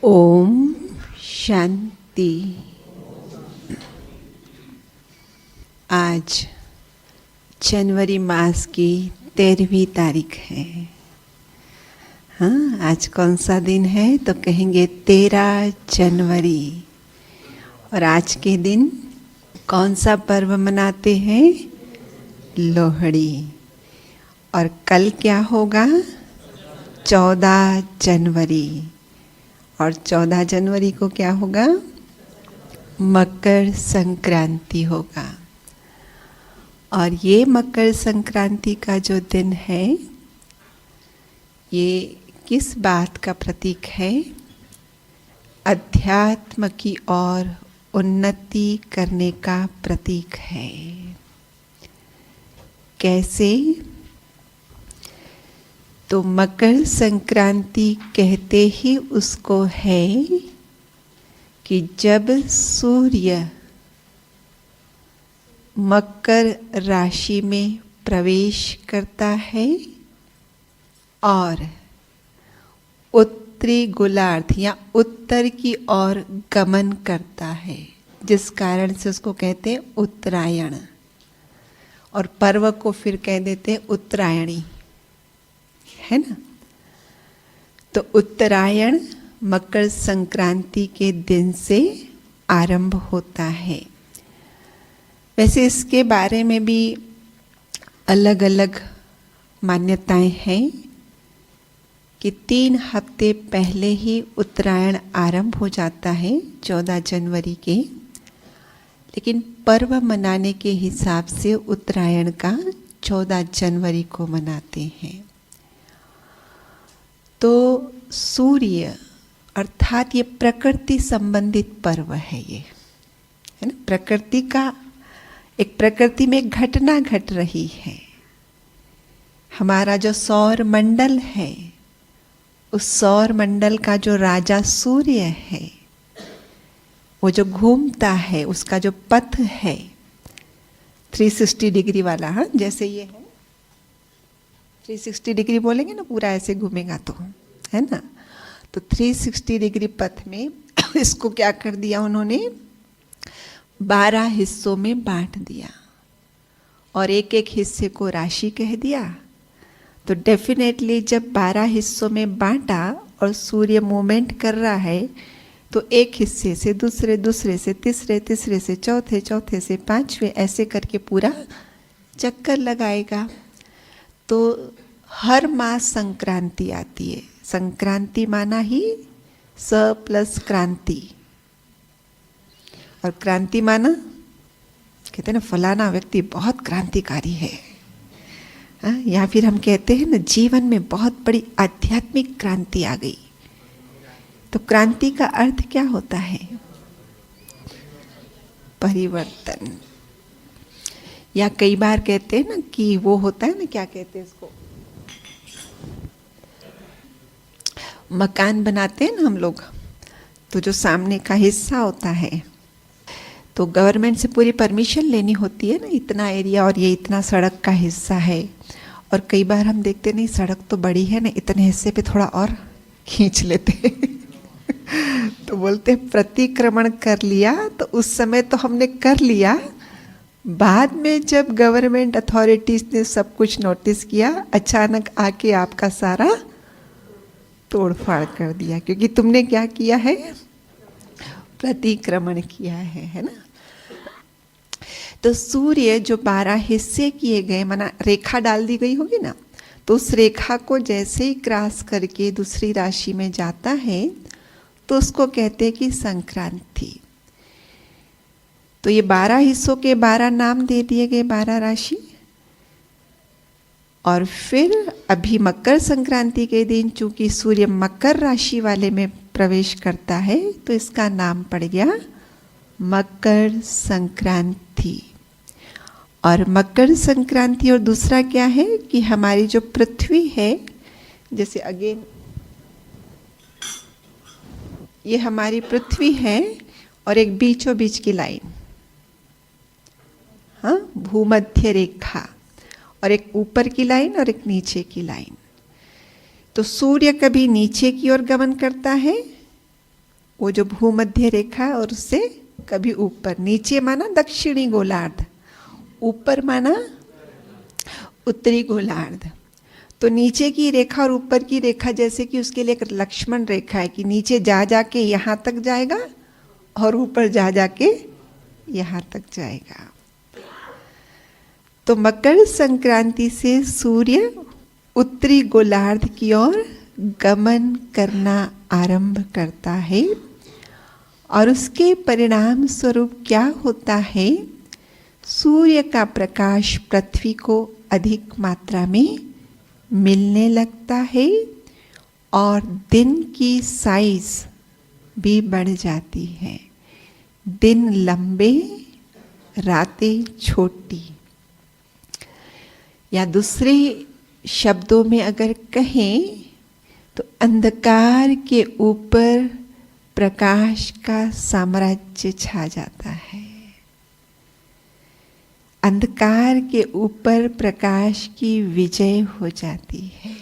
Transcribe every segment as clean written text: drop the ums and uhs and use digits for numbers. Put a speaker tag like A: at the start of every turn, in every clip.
A: ओम शांति। आज जनवरी मास की 13वीं तारीख है। हाँ, आज कौन सा दिन है तो कहेंगे 13 जनवरी। और आज के दिन कौन सा पर्व मनाते हैं? लोहड़ी। और कल क्या होगा? 14 जनवरी। और 14 जनवरी को क्या होगा? मकर संक्रांति होगा। और ये मकर संक्रांति का जो दिन है, ये किस बात का प्रतीक है? अध्यात्म की ओर उन्नति करने का प्रतीक है। कैसे? तो मकर संक्रांति कहते ही उसको है कि जब सूर्य मकर राशि में प्रवेश करता है और उत्तरी गोलार्ध या उत्तर की ओर गमन करता है, जिस कारण से उसको कहते हैं उत्तरायण। और पर्व को फिर कह देते हैं उत्तरायणी, है ना। तो उत्तरायण मकर संक्रांति के दिन से आरंभ होता है। वैसे इसके बारे में भी अलग अलग मान्यताएं हैं कि 3 हफ्ते पहले ही उत्तरायण आरंभ हो जाता है 14 जनवरी के, लेकिन पर्व मनाने के हिसाब से उत्तरायण का 14 जनवरी को मनाते हैं। तो सूर्य अर्थात ये प्रकृति संबंधित पर्व है, ये है ना। प्रकृति का एक प्रकृति में घटना घट रही है। हमारा जो सौर मंडल है, उस सौर मंडल का जो राजा सूर्य है, वो जो घूमता है, उसका जो पथ है 360 डिग्री वाला, हाँ, जैसे ये है 360 डिग्री बोलेंगे ना, पूरा ऐसे घूमेगा तो, है ना। तो 360 डिग्री पथ में इसको क्या कर दिया उन्होंने? 12 हिस्सों में बांट दिया और एक एक हिस्से को राशि कह दिया। तो डेफिनेटली जब 12 हिस्सों में बांटा और सूर्य मूवमेंट कर रहा है, तो एक हिस्से से दूसरे, दूसरे से तीसरे, तीसरे से चौथे, चौथे से पांचवें, ऐसे करके पूरा चक्कर लगाएगा। तो हर मास संक्रांति आती है। संक्रांति माना ही स प्लस क्रांति, और क्रांति माना कहते हैं ना फलाना व्यक्ति बहुत क्रांतिकारी है, या फिर हम कहते हैं ना जीवन में बहुत बड़ी आध्यात्मिक क्रांति आ गई। तो क्रांति का अर्थ क्या होता है? परिवर्तन। या कई बार कहते हैं ना कि वो होता है ना, क्या कहते हैं इसको, मकान बनाते हैं ना हम लोग, तो जो सामने का हिस्सा होता है, तो गवर्नमेंट से पूरी परमिशन लेनी होती है ना, इतना एरिया और ये इतना सड़क का हिस्सा है। और कई बार हम देखते नहीं, सड़क तो बड़ी है ना, इतने हिस्से पे थोड़ा और खींच लेते तो बोलते हैं प्रतिक्रमण कर लिया। तो उस समय तो हमने कर लिया, बाद में जब गवर्नमेंट अथॉरिटीज ने सब कुछ नोटिस किया, अचानक आके आपका सारा तोड़फाड़ कर दिया, क्योंकि तुमने क्या किया है? प्रतिक्रमण किया है ना। तो सूर्य जो 12 हिस्से किए गए, माना रेखा डाल दी गई होगी ना, तो उस रेखा को जैसे ही क्रॉस करके दूसरी राशि में जाता है, तो उसको कहते हैं कि संक्रांति। तो ये 12 हिस्सों के 12 नाम दे दिए गए, 12 राशि। और फिर अभी मकर संक्रांति के दिन चूंकि सूर्य मकर राशि वाले में प्रवेश करता है, तो इसका नाम पड़ गया मकर संक्रांति। और मकर संक्रांति और दूसरा क्या है कि हमारी जो पृथ्वी है, जैसे अगेन ये हमारी पृथ्वी है और एक बीचों बीच की लाइन, हाँ, भूमध्य रेखा, और एक ऊपर की लाइन और एक नीचे की लाइन। तो सूर्य कभी नीचे की ओर गमन करता है वो जो भूमध्य रेखा और उससे कभी ऊपर, नीचे माना दक्षिणी गोलार्ध, ऊपर माना उत्तरी गोलार्ध। तो नीचे की रेखा और ऊपर की रेखा जैसे कि उसके लिए एक लक्ष्मण रेखा है कि नीचे जा जाके यहाँ तक जाएगा और ऊपर जा जाके यहाँ तक जाएगा। तो मकर संक्रांति से सूर्य उत्तरी गोलार्ध की ओर गमन करना आरंभ करता है और उसके परिणाम स्वरूप क्या होता है, सूर्य का प्रकाश पृथ्वी को अधिक मात्रा में मिलने लगता है और दिन की साइज भी बढ़ जाती है। दिन लंबे, रातें छोटी, या दूसरे शब्दों में अगर कहें तो अंधकार के ऊपर प्रकाश का साम्राज्य छा जाता है। अंधकार के ऊपर प्रकाश की विजय हो जाती है।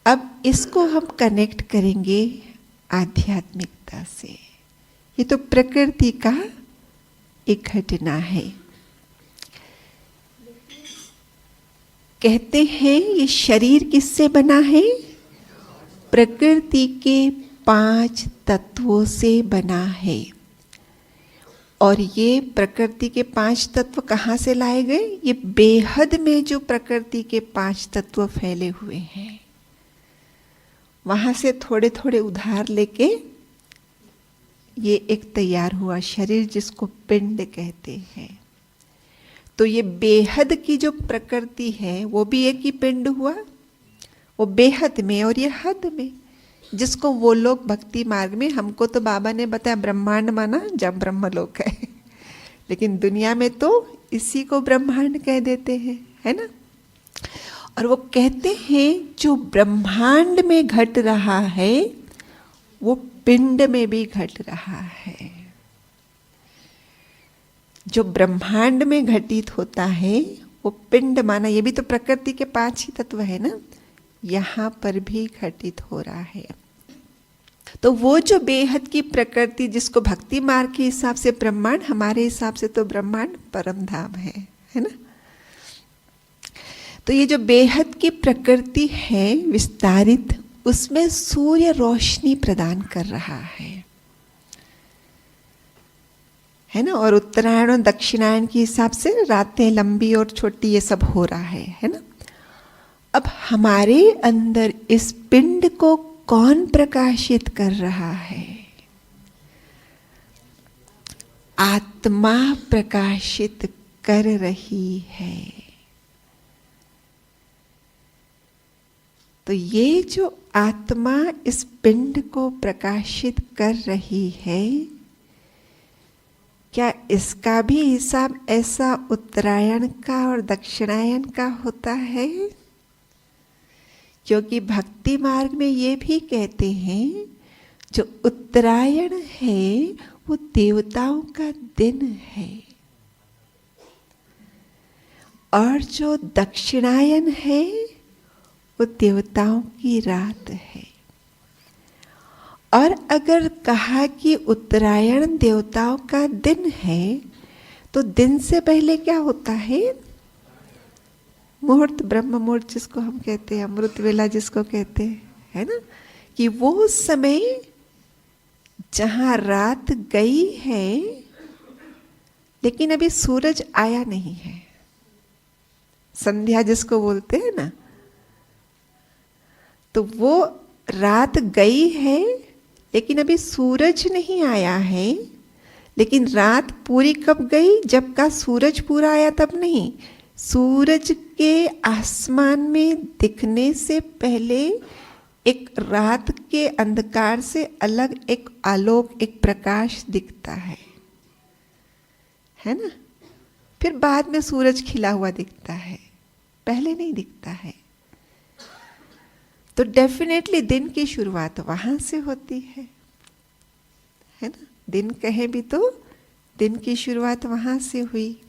A: अब इसको हम कनेक्ट करेंगे आध्यात्मिकता से। ये तो प्रकृति का एक घटना है। कहते हैं ये शरीर किससे बना है? प्रकृति के 5 तत्वों से बना है। और ये प्रकृति के 5 तत्व कहाँ से लाए गए? ये बेहद में जो प्रकृति के 5 तत्व फैले हुए हैं, वहां से थोड़े थोड़े उधार लेके ये एक तैयार हुआ शरीर, जिसको पिंड कहते हैं। तो ये बेहद की जो प्रकृति है वो भी एक ही पिंड हुआ, वो बेहद में और ये हद में, जिसको वो लोग भक्ति मार्ग में, हमको तो बाबा ने बताया ब्रह्मांड माना जब ब्रह्मलोक है, लेकिन दुनिया में तो इसी को ब्रह्मांड कह देते हैं, है ना। और वो कहते हैं जो ब्रह्मांड में घट रहा है वो पिंड में भी घट रहा है। जो ब्रह्मांड में घटित होता है वो पिंड माना, ये भी तो प्रकृति के 5 ही तत्व है ना, यहाँ पर भी घटित हो रहा है। तो वो जो बेहद की प्रकृति, जिसको भक्ति मार्ग के हिसाब से ब्रह्मांड, हमारे हिसाब से तो ब्रह्मांड परम धाम है ना। तो ये जो बेहद की प्रकृति है विस्तारित, उसमें सूर्य रोशनी प्रदान कर रहा है ना। और उत्तरायण और दक्षिणायन के हिसाब से रातें लंबी और छोटी, ये सब हो रहा है ना। अब हमारे अंदर इस पिंड को कौन प्रकाशित कर रहा है? आत्मा प्रकाशित कर रही है। तो ये जो आत्मा इस पिंड को प्रकाशित कर रही है, क्या इसका भी हिसाब ऐसा उत्तरायण का और दक्षिणायन का होता है? क्योंकि भक्ति मार्ग में ये भी कहते हैं जो उत्तरायण है वो देवताओं का दिन है और जो दक्षिणायन है वो देवताओं की रात है। और अगर कहा कि उत्तरायण देवताओं का दिन है तो दिन से पहले क्या होता है? मुहूर्त, ब्रह्म मुहूर्त जिसको हम कहते हैं, अमृत वेला जिसको कहते हैं, है ना, कि वो समय जहां रात गई है लेकिन अभी सूरज आया नहीं है, संध्या जिसको बोलते हैं ना, तो वो रात गई है लेकिन अभी सूरज नहीं आया है। लेकिन रात पूरी कब गई? जब का सूरज पूरा आया तब नहीं, सूरज के आसमान में दिखने से पहले एक रात के अंधकार से अलग एक आलोक, एक प्रकाश दिखता है ना। फिर बाद में सूरज खिला हुआ दिखता है, पहले नहीं दिखता है। तो डेफिनेटली दिन की शुरुआत वहां से होती है ना। दिन कहे भी तो दिन की शुरुआत वहां से हुई।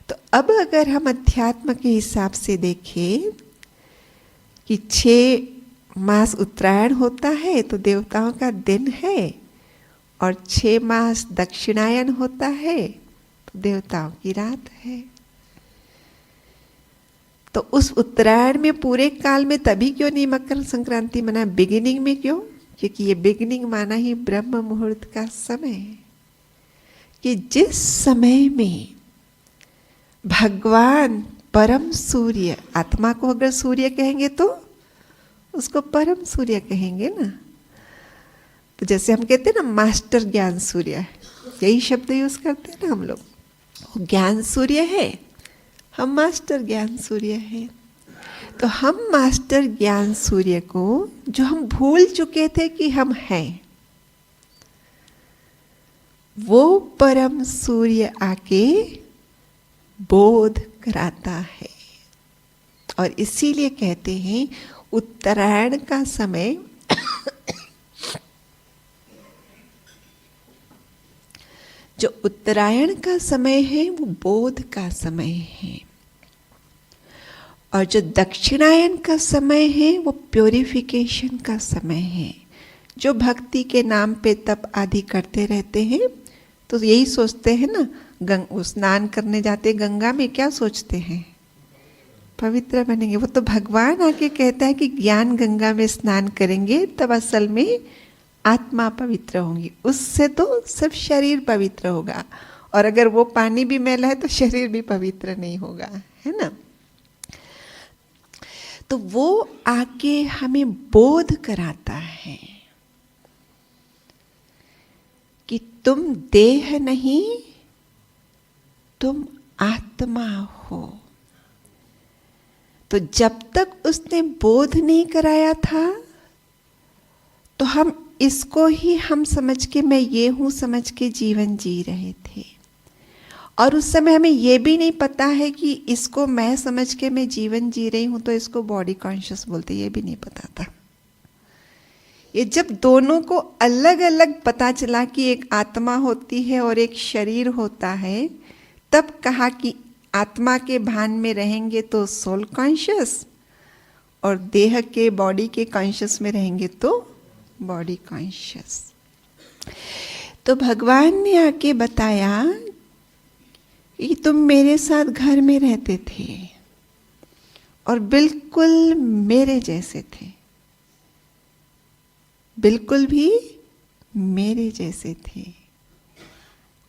A: तो अब अगर हम अध्यात्म के हिसाब से देखें कि 6 मास उत्तरायण होता है तो देवताओं का दिन है, और 6 मास दक्षिणायन होता है तो देवताओं की रात है। तो उस उत्तरायण में पूरे काल में तभी क्यों नहीं मकर संक्रांति मना, बिगिनिंग में क्यों? क्योंकि ये बिगिनिंग माना ही ब्रह्म मुहूर्त का समय, कि जिस समय में भगवान परम सूर्य, आत्मा को अगर सूर्य कहेंगे तो उसको परम सूर्य कहेंगे ना। तो जैसे हम कहते हैं ना मास्टर ज्ञान सूर्य, यही शब्द यूज करते हैं ना हम लोग। वो ज्ञान सूर्य है, हम मास्टर ज्ञान सूर्य हैं। तो हम मास्टर ज्ञान सूर्य को, जो हम भूल चुके थे कि हम हैं, वो परम सूर्य आके बोध कराता है। और इसीलिए कहते हैं उत्तरायण का समय जो उत्तरायण का समय है वो बोध का समय है, और जो दक्षिणायन का समय है वो प्योरिफिकेशन का समय है। जो भक्ति के नाम पे तप आदि करते रहते हैं तो यही सोचते हैं ना, स्नान करने जाते गंगा में क्या सोचते हैं? पवित्र बनेंगे। वो तो भगवान आके कहता है कि ज्ञान गंगा में स्नान करेंगे तब असल में आत्मा पवित्र होंगी, उससे तो सब शरीर पवित्र होगा, और अगर वो पानी भी मैला है तो शरीर भी पवित्र नहीं होगा, है ना। तो वो आके हमें बोध कराता है कि तुम देह नहीं, तुम आत्मा हो। तो जब तक उसने बोध नहीं कराया था तो हम इसको ही हम समझ के, मैं ये हूं समझ के जीवन जी रहे थे, और उस समय हमें ये भी नहीं पता है कि इसको मैं समझ के मैं जीवन जी रही हूं तो इसको बॉडी कॉन्शियस बोलते, ये भी नहीं पता था। ये जब दोनों को अलग अलग पता चला कि एक आत्मा होती है और एक शरीर होता है, तब कहा कि आत्मा के भान में रहेंगे तो सोल कॉन्शियस, और देह के बॉडी के कॉन्शियस में रहेंगे तो बॉडी कॉन्शियस। तो भगवान ने आके बताया कि तुम मेरे साथ घर में रहते थे और बिल्कुल मेरे जैसे थे, बिल्कुल भी मेरे जैसे थे,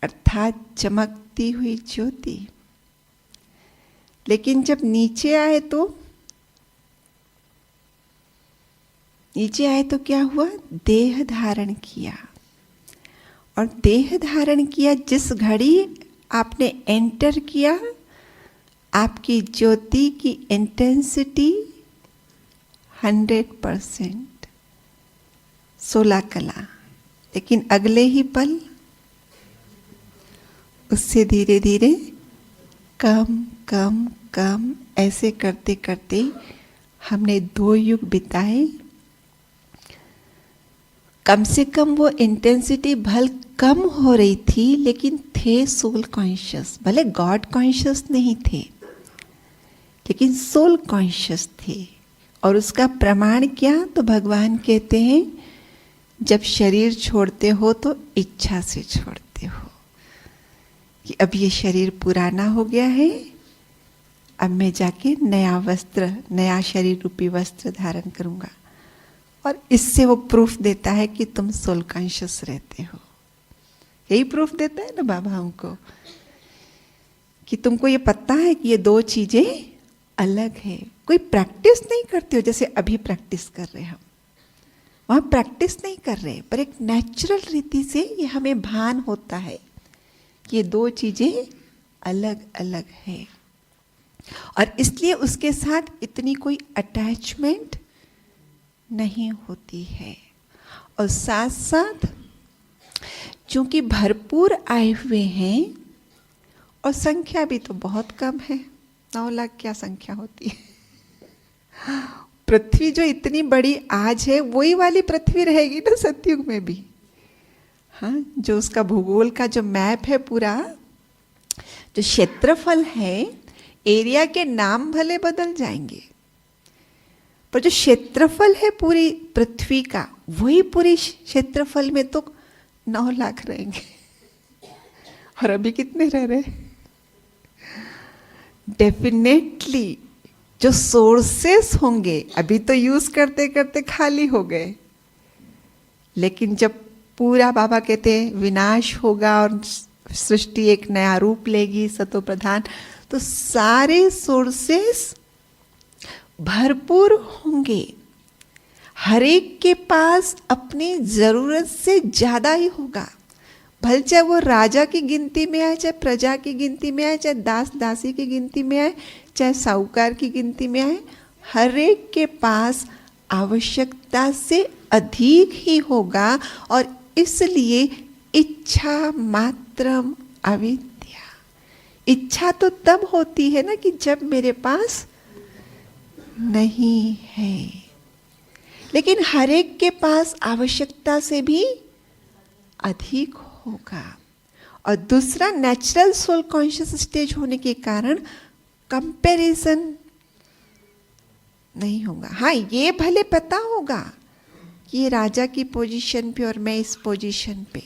A: अर्थात चमकती हुई ज्योति। लेकिन जब नीचे आए तो क्या हुआ? देह धारण किया, और देह धारण किया जिस घड़ी आपने एंटर किया, आपकी ज्योति की इंटेंसिटी 100%, 16 कला। लेकिन अगले ही पल उससे धीरे धीरे कम कम कम, ऐसे करते करते हमने 2 युग बिताए। कम से कम वो इंटेंसिटी भल कम हो रही थी, लेकिन थे सोल कॉन्शियस। भले गॉड कॉन्शियस नहीं थे, लेकिन सोल कॉन्शियस थे। और उसका प्रमाण क्या? तो भगवान कहते हैं जब शरीर छोड़ते हो तो इच्छा से छोड़ते हो, कि अब ये शरीर पुराना हो गया है, अब मैं जाके नया वस्त्र, नया शरीर रूपी वस्त्र धारण करूंगा। और इससे वो प्रूफ देता है कि तुम सोल कॉन्शियस रहते हो। यही प्रूफ देता है ना बाबा हमको, कि तुमको ये पता है कि ये 2 चीजें अलग है। कोई प्रैक्टिस नहीं करते हो जैसे अभी प्रैक्टिस कर रहे हम, वहां प्रैक्टिस नहीं कर रहे, पर एक नेचुरल रीति से ये हमें भान होता है कि ये 2 चीजें अलग अलग है। और इसलिए उसके साथ इतनी कोई अटैचमेंट नहीं होती है। और साथ साथ चूंकि भरपूर आए हुए हैं, और संख्या भी तो बहुत कम है, 9 लाख क्या संख्या होती है। पृथ्वी जो इतनी बड़ी आज है, वही वाली पृथ्वी रहेगी ना सतयुग में भी। हाँ, जो उसका भूगोल का जो मैप है पूरा, जो क्षेत्रफल है, एरिया के नाम भले बदल जाएंगे, पर जो क्षेत्रफल है पूरी पृथ्वी का, वही पूरी क्षेत्रफल में तो 9 लाख रहेंगे। और अभी कितने रह रहे? डेफिनेटली जो सोर्सेस होंगे, अभी तो यूज करते करते खाली हो गए, लेकिन जब पूरा बाबा कहते हैं विनाश होगा और सृष्टि एक नया रूप लेगी सतो प्रधान, तो सारे सोर्सेस भरपूर होंगे। हर एक के पास अपनी जरूरत से ज्यादा ही होगा, भले चाहे वो राजा की गिनती में आए, चाहे प्रजा की गिनती में आए, चाहे दास दासी की गिनती में आए, चाहे साहूकार की गिनती में आए, हर एक के पास आवश्यकता से अधिक ही होगा। और इसलिए इच्छा मात्रम अविद्या, इच्छा तो तब होती है ना कि जब मेरे पास नहीं है, लेकिन हर एक के पास आवश्यकता से भी अधिक होगा। और दूसरा, नेचुरल सोल कॉन्शियस स्टेज होने के कारण कंपैरिजन नहीं होगा। हाँ, ये भले पता होगा कि ये राजा की पोजीशन पे और मैं इस पोजीशन पे,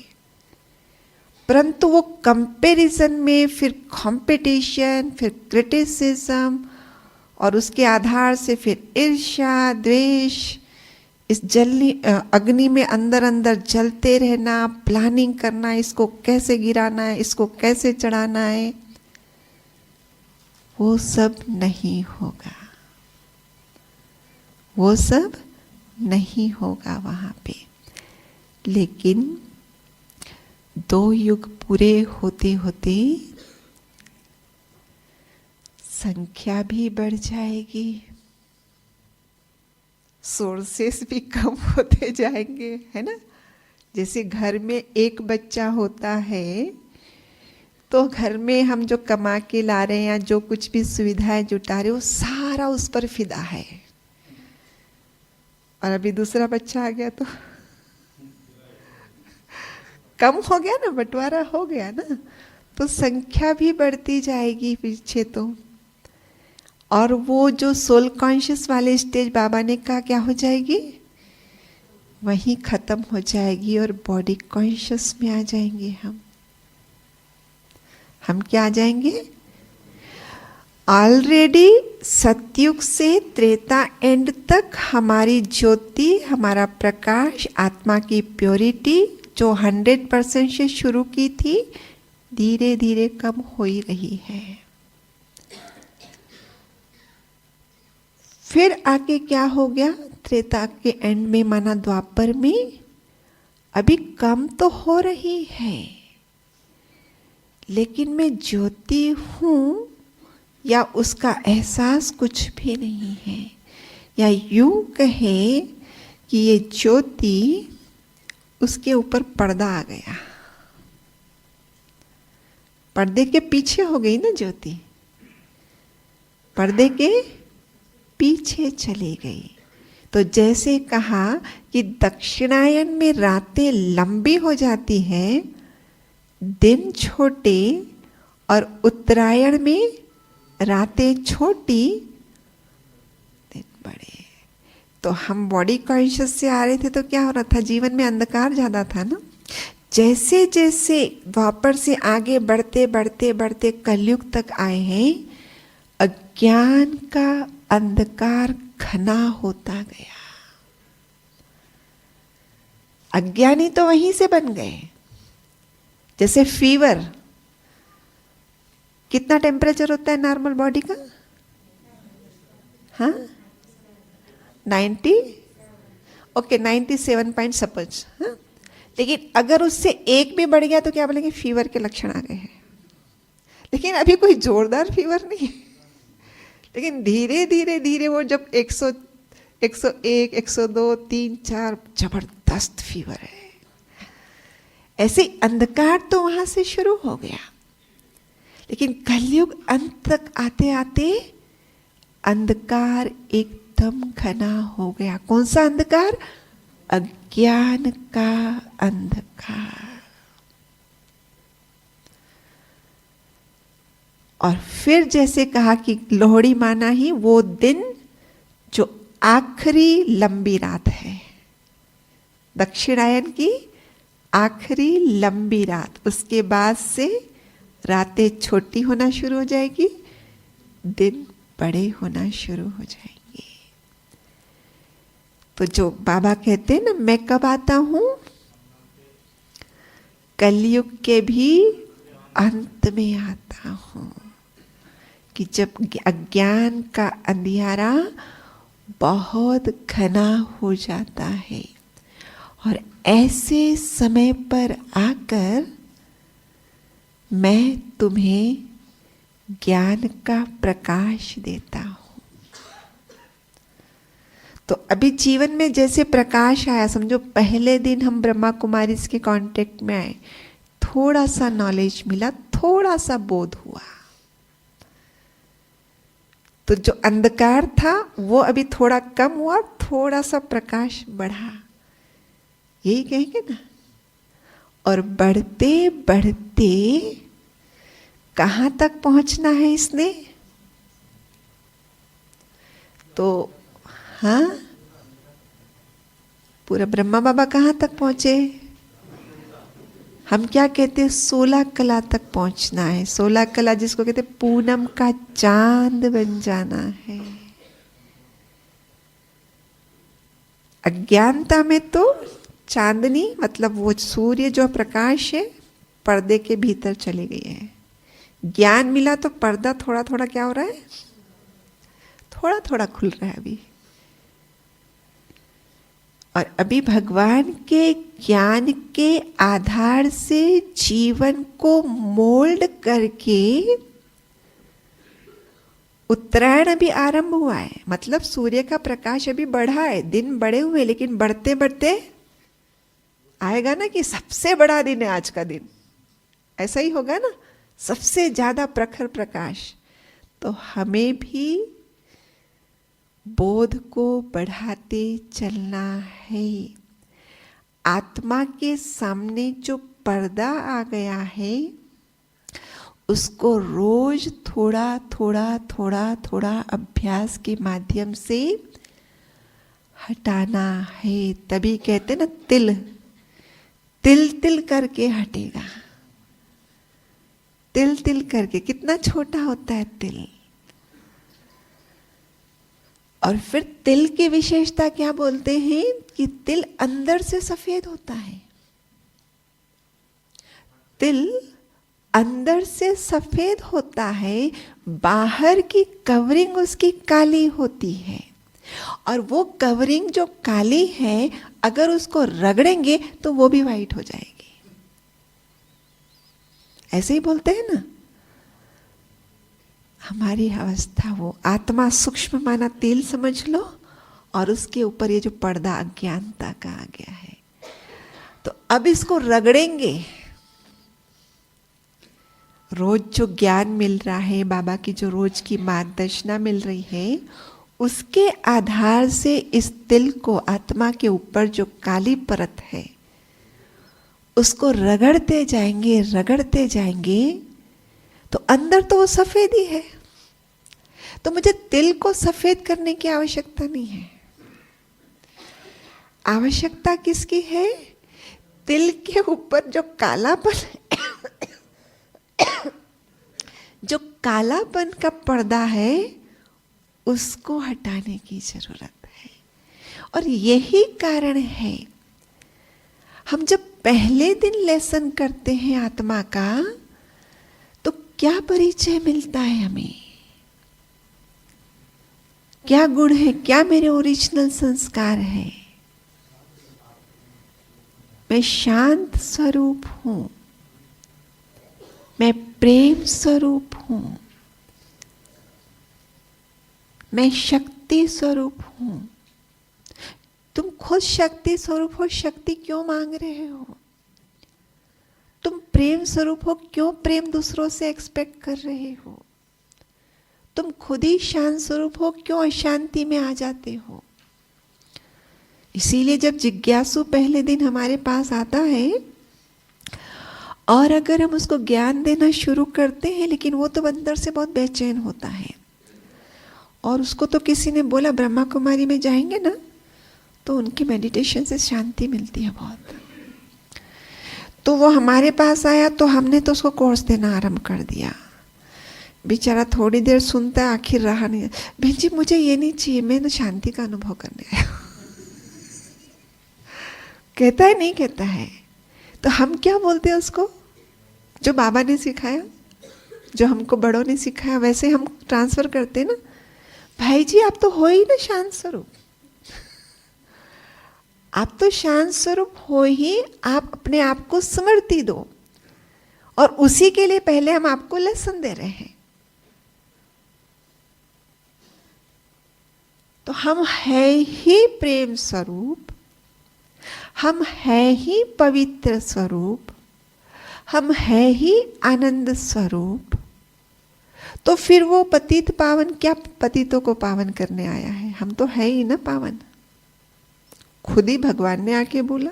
A: परंतु वो कंपैरिजन में फिर कंपटीशन, फिर क्रिटिसिज्म, और उसके आधार से फिर ईर्ष्या, द्वेष, इस जलनी अग्नि में अंदर अंदर जलते रहना, प्लानिंग करना, इसको कैसे गिराना है, इसको कैसे चढ़ाना है, वो सब नहीं होगा, वो सब नहीं होगा वहां पे। लेकिन 2 युग पूरे होते होते संख्या भी बढ़ जाएगी, सोर्सेस भी कम होते जाएंगे, है ना। जैसे घर में एक बच्चा होता है तो घर में हम जो कमा के ला रहे हैं या जो कुछ भी सुविधाएं जुटा रहे हैं, वो सारा उस पर फिदा है। और अभी दूसरा बच्चा आ गया तो कम हो गया ना, बंटवारा हो गया ना, तो संख्या भी बढ़ती जाएगी पीछे तो। और वो जो सोल कॉन्शियस वाले स्टेज बाबा ने कहा क्या हो जाएगी, वहीं खत्म हो जाएगी और बॉडी कॉन्शियस में आ जाएंगे हम क्या आ जाएंगे? ऑलरेडी सतयुग से त्रेता एंड तक हमारी ज्योति, हमारा प्रकाश, आत्मा की प्योरिटी जो 100% से शुरू की थी, धीरे धीरे कम हो ही रही है। फिर आगे क्या हो गया? त्रेता के एंड में, माना द्वापर में, अभी कम तो हो रही है, लेकिन मैं ज्योति हूं या उसका एहसास कुछ भी नहीं है। या यूं कहे कि ये ज्योति, उसके ऊपर पर्दा आ गया, पर्दे के पीछे हो गई ना ज्योति, पर्दे के पीछे चली गई। तो जैसे कहा कि दक्षिणायन में रातें लंबी हो जाती हैं, दिन छोटे, और उत्तरायण में रातें छोटी, दिन बड़े। तो हम बॉडी कॉन्शियस से आ रहे थे तो क्या हो रहा था? जीवन में अंधकार ज्यादा था ना। जैसे जैसे द्वापर से आगे बढ़ते बढ़ते बढ़ते कलयुग तक आए हैं, अज्ञान का अंधकार घना होता गया। अज्ञानी तो वहीं से बन गए। जैसे फीवर, कितना टेम्परेचर होता है नॉर्मल बॉडी का? हाँ, 90, ओके 97 पॉइंट सपोज, हाँ। लेकिन अगर उससे एक भी बढ़ गया तो क्या बोलेंगे? फीवर के लक्षण आ गए हैं। लेकिन अभी कोई जोरदार फीवर नहीं है, लेकिन धीरे धीरे धीरे वो जब 100, 101, 102, 3, 4 जबरदस्त फीवर है। ऐसे अंधकार तो वहां से शुरू हो गया, लेकिन कलयुग अंत तक आते आते अंधकार एकदम घना हो गया। कौन सा अंधकार? अज्ञान का अंधकार। और फिर जैसे कहा कि लोहड़ी माना ही वो दिन जो आखिरी लंबी रात है, दक्षिणायन की आखिरी लंबी रात। उसके बाद से रातें छोटी होना शुरू हो जाएगी, दिन बड़े होना शुरू हो जाएंगे। तो जो बाबा कहते हैं ना, मैं कब आता हूं? कलयुग के भी अंत में आता हूं, कि जब अज्ञान का अंधियारा बहुत घना हो जाता है, और ऐसे समय पर आकर मैं तुम्हें ज्ञान का प्रकाश देता हूं। तो अभी जीवन में जैसे प्रकाश आया, समझो पहले दिन हम ब्रह्मा कुमारी के कांटेक्ट में आए, थोड़ा सा नॉलेज मिला, थोड़ा सा बोध हुआ, तो जो अंधकार था वो अभी थोड़ा कम हुआ, थोड़ा सा प्रकाश बढ़ा, यही कहेंगे ना। और बढ़ते बढ़ते कहां तक पहुंचना है इसने? तो हाँ, पूरा ब्रह्मा बाबा कहां तक पहुंचे? हम क्या कहते हैं? 16 कला तक पहुंचना है। 16 कला जिसको कहते हैं पूनम का चांद बन जाना है। अज्ञानता में तो चांदनी मतलब वो सूर्य जो प्रकाश है पर्दे के भीतर चली गई है। ज्ञान मिला तो पर्दा थोड़ा थोड़ा क्या हो रहा है? थोड़ा थोड़ा खुल रहा है अभी। और अभी भगवान के ज्ञान के आधार से जीवन को मोल्ड करके उत्तरायण अभी आरंभ हुआ है। मतलब सूर्य का प्रकाश अभी बढ़ा है, दिन बड़े हुए, लेकिन बढ़ते बढ़ते आएगा ना कि सबसे बड़ा दिन है आज का दिन, ऐसा ही होगा ना, सबसे ज्यादा प्रखर प्रकाश। तो हमें भी बोध को बढ़ाते चलना है। आत्मा के सामने जो पर्दा आ गया है उसको रोज थोड़ा थोड़ा थोड़ा थोड़ा अभ्यास के माध्यम से हटाना है। तभी कहते ना तिल तिल तिल करके हटेगा। तिल तिल करके, कितना छोटा होता है तिल। और फिर तिल की विशेषता क्या बोलते हैं कि तिल अंदर से सफेद होता है। तिल अंदर से सफेद होता है, बाहर की कवरिंग उसकी काली होती है। और वो कवरिंग जो काली है, अगर उसको रगड़ेंगे तो वो भी वाइट हो जाएगी। ऐसे ही बोलते हैं ना, हमारी अवस्था वो आत्मा सूक्ष्म माना तेल समझ लो, और उसके ऊपर ये जो पर्दा अज्ञानता का आ गया है, तो अब इसको रगड़ेंगे। रोज जो ज्ञान मिल रहा है, बाबा की जो रोज की मार्गदर्शना मिल रही है, उसके आधार से इस तिल को, आत्मा के ऊपर जो काली परत है, उसको रगड़ते जाएंगे रगड़ते जाएंगे, तो अंदर तो वो सफेद ही है। तो मुझे तिल को सफेद करने की आवश्यकता नहीं है। आवश्यकता किसकी है? तिल के ऊपर जो कालापन जो कालापन का पर्दा है, उसको हटाने की जरूरत है। और यही कारण है, हम जब पहले दिन लेसन करते हैं आत्मा का, तो क्या परिचय मिलता है हमें? क्या गुण है? क्या मेरे ओरिजिनल संस्कार है? मैं शांत स्वरूप हूं, मैं प्रेम स्वरूप हूं, मैं शक्ति स्वरूप हूं। तुम खुद शक्ति स्वरूप हो, शक्ति क्यों मांग रहे हो? तुम प्रेम स्वरूप हो, क्यों प्रेम दूसरों से एक्सपेक्ट कर रहे हो? तुम खुद ही शांत स्वरूप हो, क्यों अशांति में आ जाते हो? इसीलिए जब जिज्ञासु पहले दिन हमारे पास आता है, और अगर हम उसको ज्ञान देना शुरू करते हैं, लेकिन वो तो अंदर से बहुत बेचैन होता है, और उसको तो किसी ने बोला ब्रह्मा कुमारी में जाएंगे ना तो उनकी मेडिटेशन से शांति मिलती है बहुत। तो वो हमारे पास आया तो हमने तो उसको कोर्स देना आरंभ कर दिया। बेचारा थोड़ी देर सुनता है, आखिर रहा नहीं, बहन जी मुझे ये नहीं चाहिए, मैं तो शांति का अनुभव करने आया। कहता है नहीं कहता है। तो हम क्या बोलते हैं उसको, जो बाबा ने सिखाया, जो हमको बड़ों ने सिखाया वैसे हम ट्रांसफर करते हैं ना। भाई जी आप तो हो ही ना शांत स्वरूप, आप तो शांत स्वरूप हो ही, आप अपने आप को स्मृति दो, और उसी के लिए पहले हम आपको लेसन दे रहे हैं। तो हम है ही प्रेम स्वरूप, हम है ही पवित्र स्वरूप, हम है ही आनंद स्वरूप। तो फिर वो पतित पावन क्या पतितों को पावन करने आया है? हम तो है ही ना पावन। खुद ही भगवान ने आके बोला,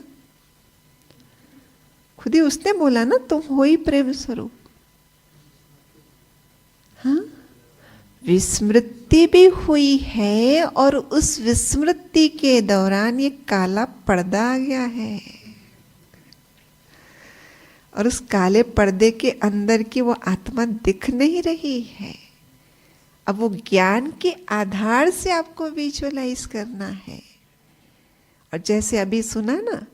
A: खुद ही उसने बोला ना तुम हो ही प्रेम स्वरूप। हाँ, विस्मृति भी हुई है और उस विस्मृति के दौरान ये काला पर्दा आ गया है, और उस काले पर्दे के अंदर की वो आत्मा दिख नहीं रही है। अब वो ज्ञान के आधार से आपको विजुअलाइज करना है। और जैसे अभी सुना ना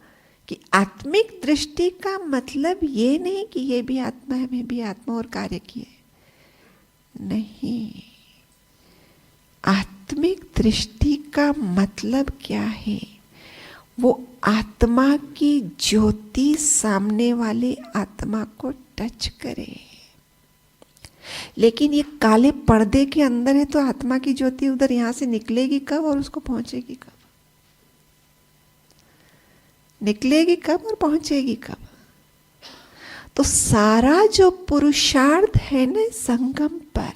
A: कि आत्मिक दृष्टि का मतलब ये नहीं कि ये भी आत्मा है, मैं भी आत्मा और कार्य किए, नहीं। आत्मिक दृष्टि का मतलब क्या है? वो आत्मा की ज्योति सामने वाले आत्मा को टच करे। लेकिन ये काले पर्दे के अंदर है तो आत्मा की ज्योति उधर यहां से निकलेगी कब और उसको पहुंचेगी कब? निकलेगी कब और पहुंचेगी कब? तो सारा जो पुरुषार्थ है ना संगम पर,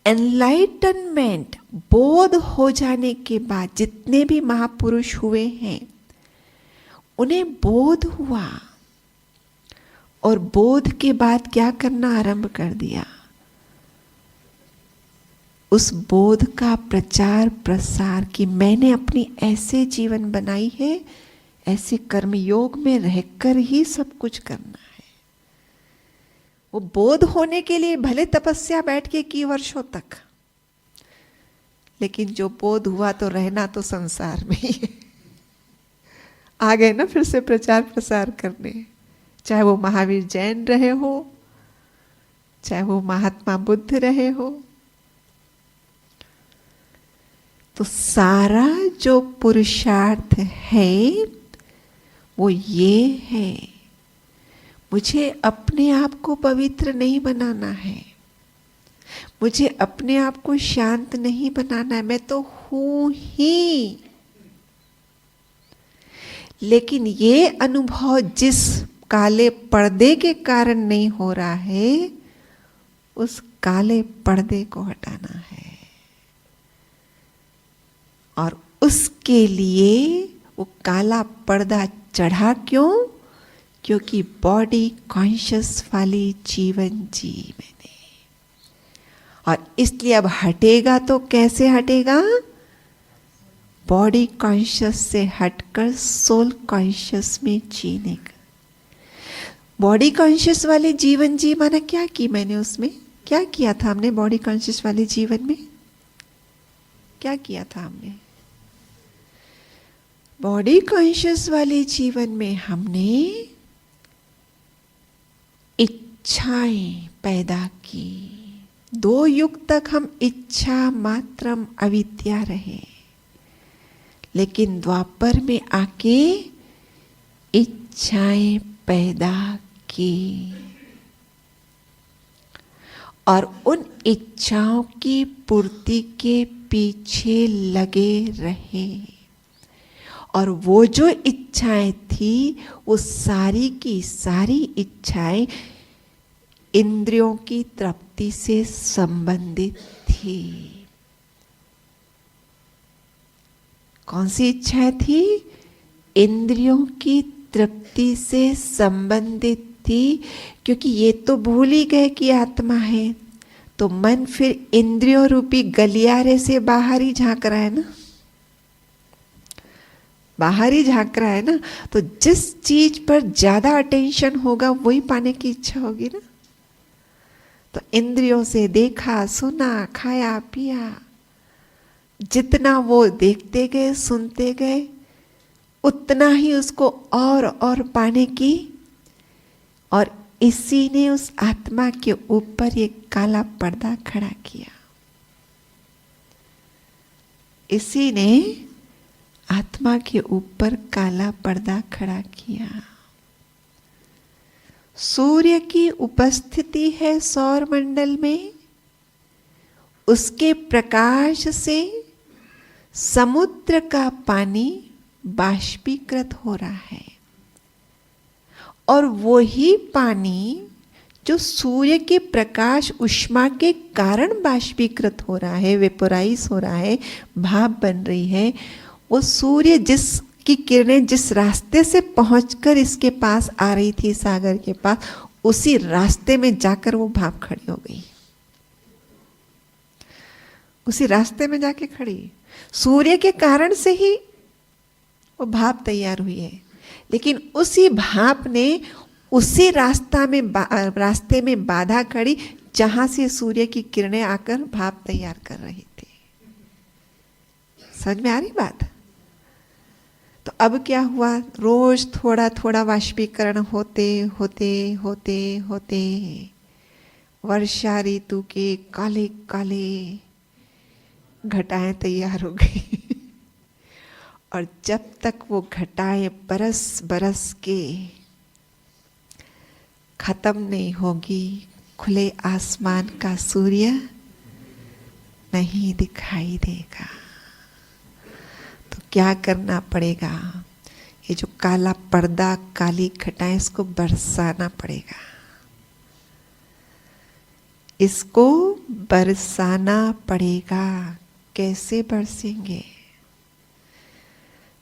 A: एनलाइटनमेंट, बोध हो जाने के बाद जितने भी महापुरुष हुए हैं उन्हें बोध हुआ, और बोध के बाद क्या करना आरंभ कर दिया? उस बोध का प्रचार प्रसार कि मैंने अपनी ऐसे जीवन बनाई है, ऐसे कर्म योग में रहकर ही सब कुछ करना है। वो बोध होने के लिए भले तपस्या बैठ के की वर्षों तक, लेकिन जो बोध हुआ तो रहना तो संसार में ही है। आ गए ना फिर से प्रचार प्रसार करने, चाहे वो महावीर जैन रहे हो, चाहे वो महात्मा बुद्ध रहे हो। तो सारा जो पुरुषार्थ है वो ये है, मुझे अपने आप को पवित्र नहीं बनाना है, मुझे अपने आप को शांत नहीं बनाना है, मैं तो हूं ही। लेकिन ये अनुभव जिस काले पर्दे के कारण नहीं हो रहा है, उस काले पर्दे को हटाना है। और उसके लिए वो काला पर्दा चढ़ा क्यों? क्योंकि बॉडी कॉन्शियस वाली जीवन जी मैंने, और इसलिए अब हटेगा तो कैसे हटेगा? बॉडी कॉन्शियस से हटकर सोल कॉन्शियस में जीने का। बॉडी कॉन्शियस वाले जीवन जी माना क्या की मैंने, उसमें क्या किया था हमने? बॉडी कॉन्शियस वाले जीवन में क्या किया था हमने? बॉडी कॉन्शियस वाले जीवन में हमने इच्छाएं पैदा की। 2 युग तक हम इच्छा मात्रम अविद्या रहे, लेकिन द्वापर में आके इच्छाएं पैदा की, और उन इच्छाओं की पूर्ति के पीछे लगे रहे। और वो जो इच्छाएं थी वो सारी की सारी इच्छाएं इंद्रियों की तृप्ति से संबंधित थी। कौन सी इच्छाएं थी? इंद्रियों की तृप्ति से संबंधित थी। क्योंकि ये तो भूल ही गए कि आत्मा है, तो मन फिर इंद्रियों रूपी गलियारे से बाहर ही झांक रहा है ना, बाहर ही झांक रहा है ना। तो जिस चीज पर ज्यादा अटेंशन होगा वही पाने की इच्छा होगी ना। तो इंद्रियों से देखा, सुना, खाया, पिया, जितना वो देखते गए, सुनते गए, उतना ही उसको और पाने की। और इसी ने उस आत्मा के ऊपर ये काला पर्दा खड़ा किया। इसी ने आत्मा के ऊपर काला पर्दा खड़ा किया। सूर्य की उपस्थिति है सौर मंडल में, उसके प्रकाश से समुद्र का पानी बाष्पीकृत हो रहा है। और वही पानी जो सूर्य के प्रकाश उष्मा के कारण बाष्पीकृत हो रहा है, वेपोराइज हो रहा है, भाप बन रही है, वो सूर्य जिसकी किरणें जिस रास्ते से पहुंचकर इसके पास आ रही थी, सागर के पास, उसी रास्ते में जाकर वो भाप खड़ी हो गई। उसी रास्ते में जाके खड़ी, सूर्य के कारण से ही वो भाप तैयार हुई है। लेकिन उसी भाप ने उसी रास्ते में बाधा खड़ी जहां से सूर्य की किरणें आकर भाप तैयार कर रही थी। समझ में आ रही बात? तो अब क्या हुआ, रोज थोड़ा थोड़ा वाष्पीकरण होते होते होते होते वर्षा ऋतु के काले काले घटाएं तैयार हो गई। और जब तक वो घटाएं बरस बरस के खत्म नहीं होगी, खुले आसमान का सूर्य नहीं दिखाई देगा। तो क्या करना पड़ेगा, ये जो काला पर्दा, काली घटाएं, इसको बरसाना पड़ेगा। इसको बरसाना पड़ेगा। कैसे बरसेंगे?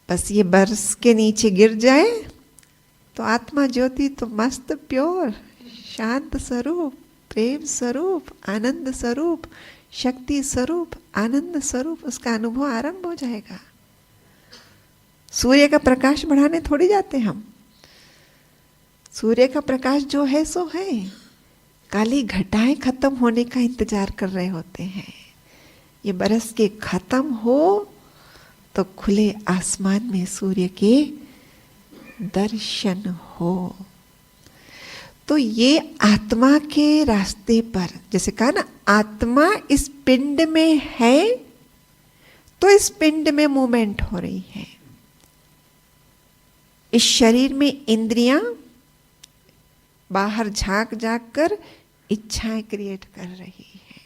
A: बस ये बरस के नीचे गिर जाए तो आत्मा ज्योति तो मस्त प्योर शांत स्वरूप, प्रेम स्वरूप, आनंद स्वरूप, शक्ति स्वरूप, आनंद स्वरूप, उसका अनुभव आरंभ हो जाएगा। सूर्य का प्रकाश बढ़ाने थोड़ी जाते हम। सूर्य का प्रकाश जो है सो है। काली घटाएं खत्म होने का इंतजार कर रहे होते हैं। ये बरस के खत्म हो तो खुले आसमान में सूर्य के दर्शन हो। तो ये आत्मा के रास्ते पर, जैसे कहा ना, आत्मा इस पिंड में है तो इस पिंड में मूवमेंट हो रही है। इस शरीर में इंद्रियां बाहर झांक झांक कर इच्छाएं क्रिएट कर रही है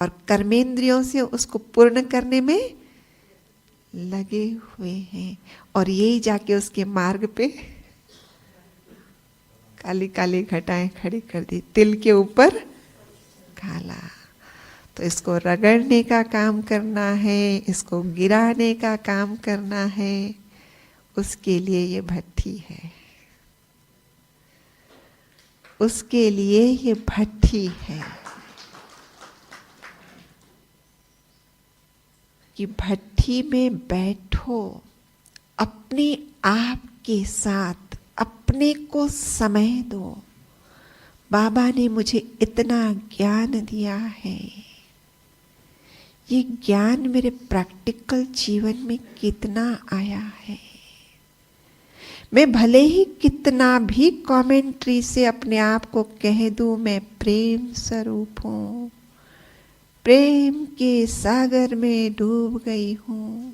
A: और कर्मेंद्रियों से उसको पूर्ण करने में लगे हुए हैं। और यही जाके उसके मार्ग पे काली काली घटाएं खड़ी कर दी, तिल के ऊपर काला। तो इसको रगड़ने का काम करना है, इसको गिराने का काम करना है, उसके लिए ये भट्ठी है, उसके लिए ये भट्ठी है। कि भट्ठी में बैठो, अपने आप के साथ अपने को समय दो। बाबा ने मुझे इतना ज्ञान दिया है, ये ज्ञान मेरे प्रैक्टिकल जीवन में कितना आया है। मैं भले ही कितना भी कमेंट्री से अपने आप को कह दूं मैं प्रेम स्वरूप हूं, प्रेम के सागर में डूब गई हूं,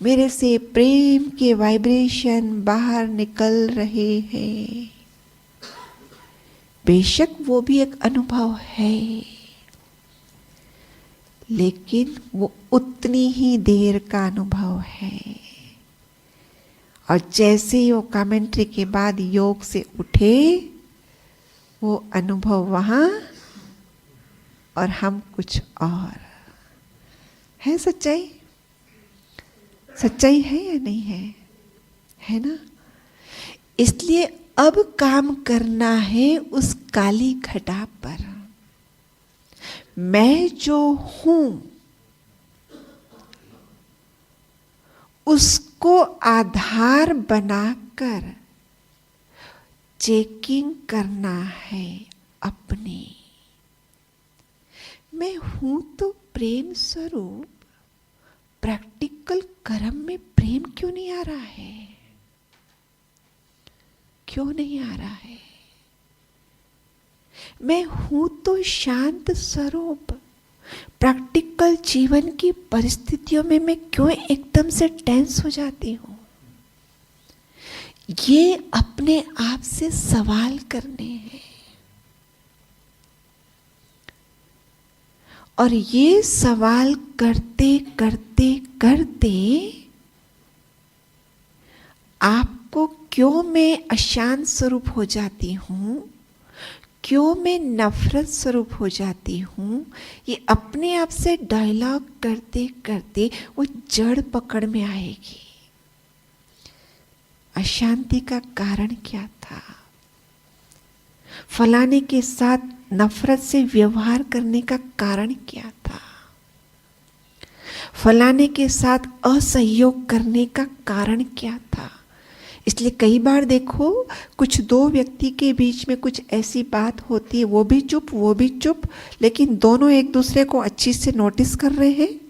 A: मेरे से प्रेम के वाइब्रेशन बाहर निकल रहे हैं, बेशक वो भी एक अनुभव है, लेकिन वो उतनी ही देर का अनुभव है। और जैसे ही वो कमेंट्री के बाद योग से उठे, वो अनुभव वहां और हम कुछ और। है सच्चाई? सच्चाई है या नहीं है? है ना? इसलिए अब काम करना है उस काली घटा पर। मैं जो हूं उसको आधार बनाकर चेकिंग करना है अपनी। मैं हूं तो प्रेम स्वरूप, प्रैक्टिकल कर्म में प्रेम क्यों नहीं आ रहा है? क्यों नहीं आ रहा है? मैं हूं तो शांत स्वरूप, प्रैक्टिकल जीवन की परिस्थितियों में मैं क्यों एकदम से टेंस हो जाती हूं? ये अपने आप से सवाल करने हैं। और ये सवाल करते करते करते आपको क्यों मैं अशांत स्वरूप हो जाती हूं, क्यों मैं नफरत स्वरूप हो जाती हूं, ये अपने आप से डायलॉग करते करते वो जड़ पकड़ में आएगी। अशांति का कारण क्या था? फलाने के साथ नफरत से व्यवहार करने का कारण क्या था? फलाने के साथ असहयोग करने का कारण क्या था? इसलिए कई बार देखो, कुछ दो व्यक्ति के बीच में कुछ ऐसी बात होती है, वो भी चुप, लेकिन दोनों एक दूसरे को अच्छी से नोटिस कर रहे हैं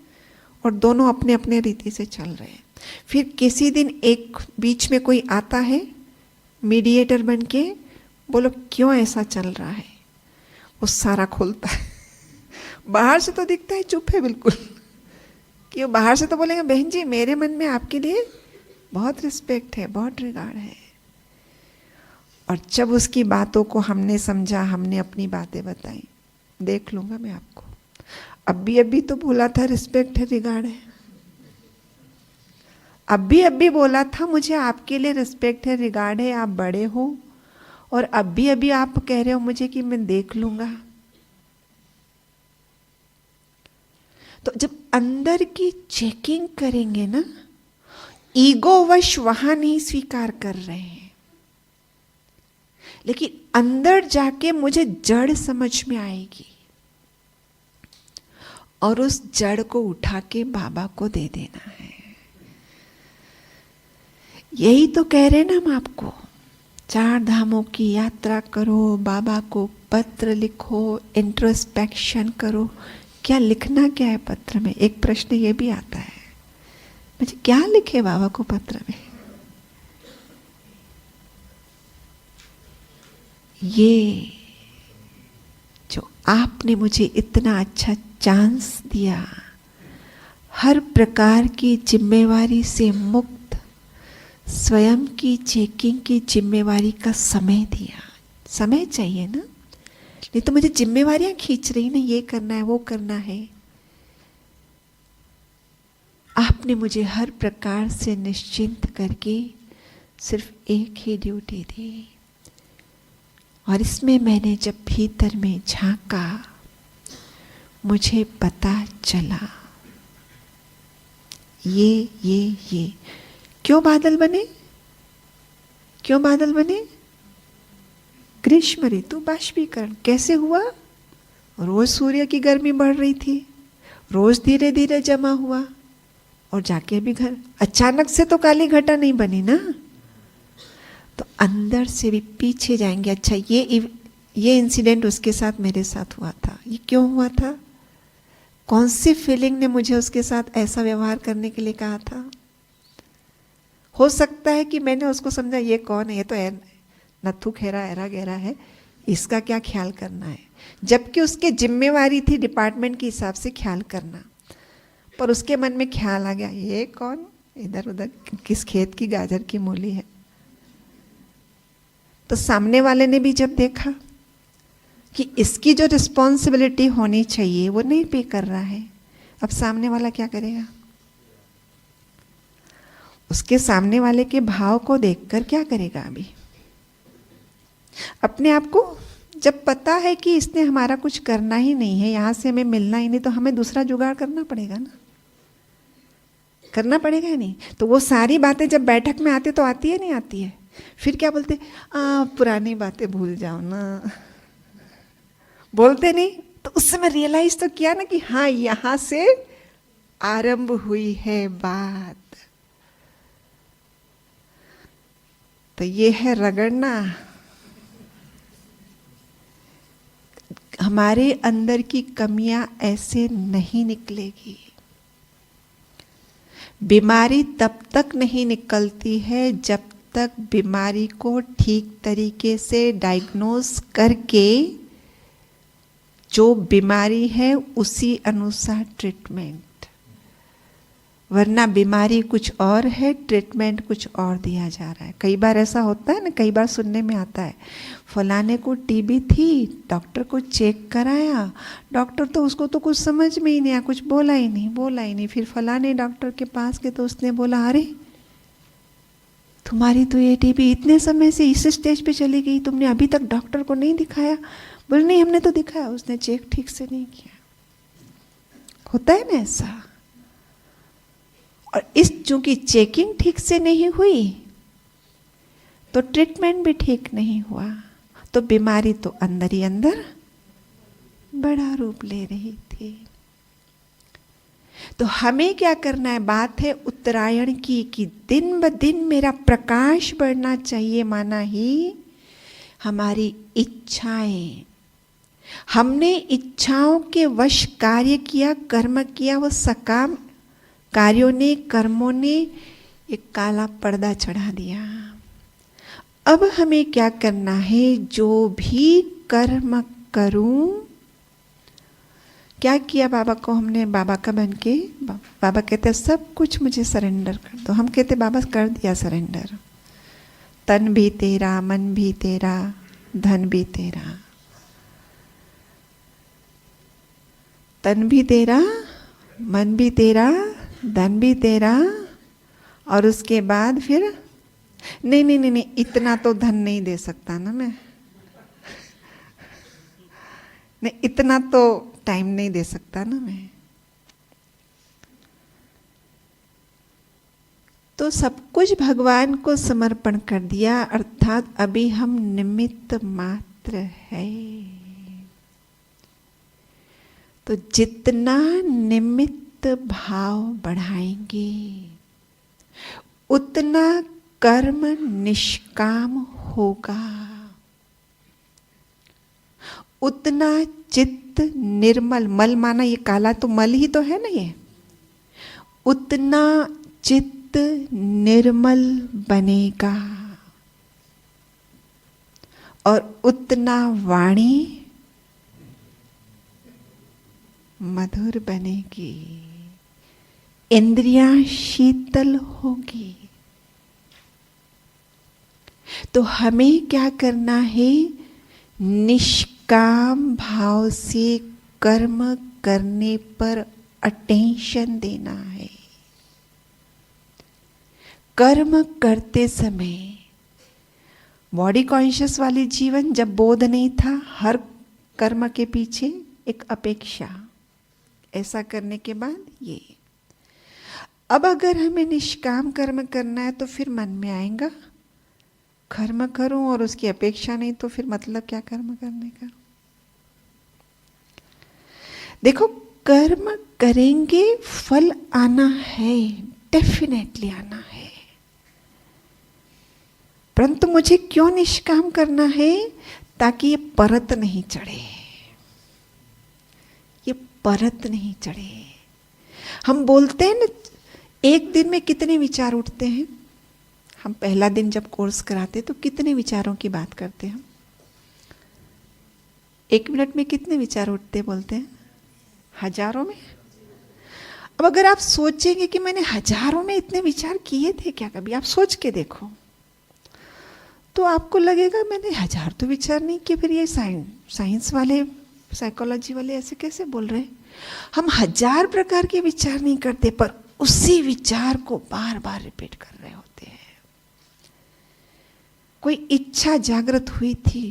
A: और दोनों अपने अपने रीति से चल रहे हैं। फिर किसी दिन एक बीच में कोई आता है मीडिएटर बन के, बोलो क्यों ऐसा चल रहा है? वो सारा खोलता है। बाहर से तो दिखता है चुप है बिल्कुल, कि बाहर से तो बोलेंगे बहन जी मेरे मन में आपके लिए बहुत रिस्पेक्ट है, बहुत रिगार्ड है। और जब उसकी बातों को हमने समझा, हमने अपनी बातें बताई, देख लूंगा मैं आपको, अभी तो बोला था रिस्पेक्ट है, रिगार्ड है, अभी बोला था मुझे आपके लिए रिस्पेक्ट है, रिगार्ड है, आप बड़े हो, और अभी आप कह रहे हो मुझे कि मैं देख लूंगा। तो जब अंदर की चेकिंग करेंगे ना, ईगोवश वहां नहीं स्वीकार कर रहे हैं, लेकिन अंदर जाके मुझे जड़ समझ में आएगी और उस जड़ को उठा के बाबा को दे देना है। यही तो कह रहे ना हम आपको, 4 धामों की यात्रा करो, बाबा को पत्र लिखो, इंट्रोस्पेक्शन करो। क्या लिखना क्या है पत्र में? एक प्रश्न ये भी आता है, मुझे क्या लिखे बाबा को पत्र में? ये जो आपने मुझे इतना अच्छा चांस दिया, हर प्रकार की जिम्मेवारी से मुक्त स्वयं की चेकिंग की जिम्मेवारी का समय दिया। समय चाहिए ना, नहीं तो मुझे जिम्मेवारियां खींच रही ना, ये करना है वो करना है। आपने मुझे हर प्रकार से निश्चिंत करके सिर्फ एक ही ड्यूटी दी, और इसमें मैंने जब भीतर में झांका मुझे पता चला ये क्यों बादल बने? क्यों बादल बने? ग्रीष्म ऋतु बाष्पीकरण कैसे हुआ? रोज सूर्य की गर्मी बढ़ रही थी, रोज धीरे धीरे जमा हुआ, और जाके भी घर अचानक से तो काली घटा नहीं बनी ना। तो अंदर से भी पीछे जाएंगे, अच्छा ये इंसिडेंट उसके साथ मेरे साथ हुआ था, ये क्यों हुआ था? कौन सी फीलिंग ने मुझे उसके साथ ऐसा व्यवहार करने के लिए कहा था? हो सकता है कि मैंने उसको समझा ये कौन है, ये तो नथु खेरा एरा गहरा है, इसका क्या ख्याल करना है, जबकि उसके जिम्मेवारी थी डिपार्टमेंट के हिसाब से ख्याल करना। पर उसके मन में ख्याल आ गया ये कौन, इधर उधर किस खेत की गाजर की मूली है। तो सामने वाले ने भी जब देखा कि इसकी जो रिस्पॉन्सिबिलिटी होनी चाहिए वो नहीं पे कर रहा है, अब सामने वाला क्या करेगा? उसके सामने वाले के भाव को देखकर क्या करेगा? अभी अपने आप को जब पता है कि इसने हमारा कुछ करना ही नहीं है, यहां से हमें मिलना ही नहीं, तो हमें दूसरा जुगाड़ करना पड़ेगा ना, करना पड़ेगा ही नहीं। तो वो सारी बातें जब बैठक में आती तो आती है नहीं आती है, फिर क्या बोलते, पुरानी बातें भूल जाओ ना, बोलते नहीं, तो उस समय रियलाइज तो किया ना कि हाँ, यहां से आरंभ हुई है बात। तो ये है रगड़ना। हमारे अंदर की कमियां ऐसे नहीं निकलेगी। बीमारी तब तक नहीं निकलती है जब तक बीमारी को ठीक तरीके से डायग्नोस करके जो बीमारी है उसी अनुसार ट्रीटमेंट, वरना बीमारी कुछ और है, ट्रीटमेंट कुछ और दिया जा रहा है। कई बार ऐसा होता है ना, कई बार सुनने में आता है फलाने को टीबी थी, डॉक्टर को चेक कराया, डॉक्टर तो उसको तो कुछ समझ में ही नहीं आया, कुछ बोला ही नहीं। फिर फलाने डॉक्टर के पास गए तो उसने बोला, अरे तुम्हारी तो ये टीबी इतने समय से इस स्टेज पे चली गई, तुमने अभी तक डॉक्टर को नहीं दिखाया? बोले नहीं, हमने तो दिखाया, उसने चेक ठीक से नहीं किया। होता है ना ऐसा। और इस चूंकि चेकिंग ठीक से नहीं हुई तो ट्रीटमेंट भी ठीक नहीं हुआ, तो बीमारी तो अंदर ही अंदर बड़ा रूप ले रही थी। तो हमें क्या करना है? बात है उत्तरायण की कि दिन ब दिन मेरा प्रकाश बढ़ना चाहिए, माना ही हमारी इच्छाएं। हमने इच्छाओं के वश कार्य किया, कर्म किया, वो सकाम कार्यों ने, कर्मों ने एक काला पर्दा चढ़ा दिया। अब हमें क्या करना है? जो भी कर्म करूं, क्या किया बाबा को हमने? बाबा का बन के बाबा कहते सब कुछ मुझे सरेंडर कर दो। हम कहते बाबा कर दिया सरेंडर, तन भी तेरा, मन भी तेरा, धन भी तेरा। तन भी तेरा, मन भी तेरा, धन भी तेरा, और उसके बाद फिर नहीं, इतना तो धन नहीं दे सकता ना मैं, नहीं इतना तो टाइम नहीं दे सकता ना मैं। तो सब कुछ भगवान को समर्पण कर दिया, अर्थात अभी हम निमित्त मात्र है। तो जितना निमित्त भाव बढ़ाएंगे उतना कर्म निष्काम होगा, उतना चित्त निर्मल, मल माना ये काला तो मल ही तो है ना ये, उतना चित्त निर्मल बनेगा और उतना वाणी मधुर बनेगी, इंद्रियां शीतल होगी। तो हमें क्या करना है? निष्काम भाव से कर्म करने पर अटेंशन देना है। कर्म करते समय बॉडी कॉन्शियस वाली जीवन, जब बोध नहीं था, हर कर्म के पीछे एक अपेक्षा, ऐसा करने के बाद ये। अब अगर हमें निष्काम कर्म करना है तो फिर मन में आएगा कर्म करूं और उसकी अपेक्षा नहीं, तो फिर मतलब क्या कर्म करने का? देखो, कर्म करेंगे, फल आना है, डेफिनेटली आना है, परंतु मुझे क्यों निष्काम करना है? ताकि ये परत नहीं चढ़े, ये परत नहीं चढ़े। हम बोलते हैं ना, एक दिन में कितने विचार उठते हैं? हम पहला दिन जब कोर्स कराते तो कितने विचारों की बात करते हैं हम? 1 मिनट में कितने विचार उठते बोलते हैं? हजारों में। अब अगर आप सोचेंगे कि मैंने हजारों में इतने विचार किए थे क्या, कभी आप सोच के देखो, तो आपको लगेगा मैंने 1000 तो विचार नहीं किए। फिर ये साइंस वाले, साइकोलॉजी वाले ऐसे कैसे बोल रहे हैं? हम 1000 प्रकार के विचार नहीं करते, पर उसी विचार को बार बार रिपीट कर रहे होते हैं। कोई इच्छा जागृत हुई थी,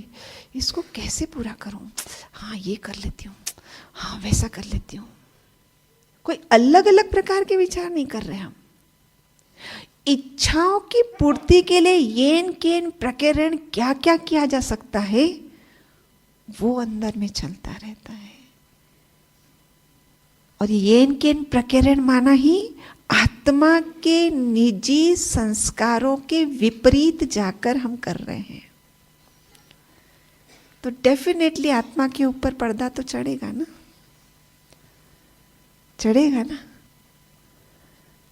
A: इसको कैसे पूरा करूं, हाँ ये कर लेती हूँ, हाँ वैसा कर लेती हूँ। कोई अलग अलग प्रकार के विचार नहीं कर रहे हम। इच्छाओं की पूर्ति के लिए येन केन प्रकरण क्या क्या किया जा सकता है, वो अंदर में चलता रहता है। और येन केन प्रकरण माना ही आत्मा के निजी संस्कारों के विपरीत जाकर हम कर रहे हैं, तो डेफिनेटली आत्मा के ऊपर पर्दा तो चढ़ेगा ना, चढ़ेगा ना।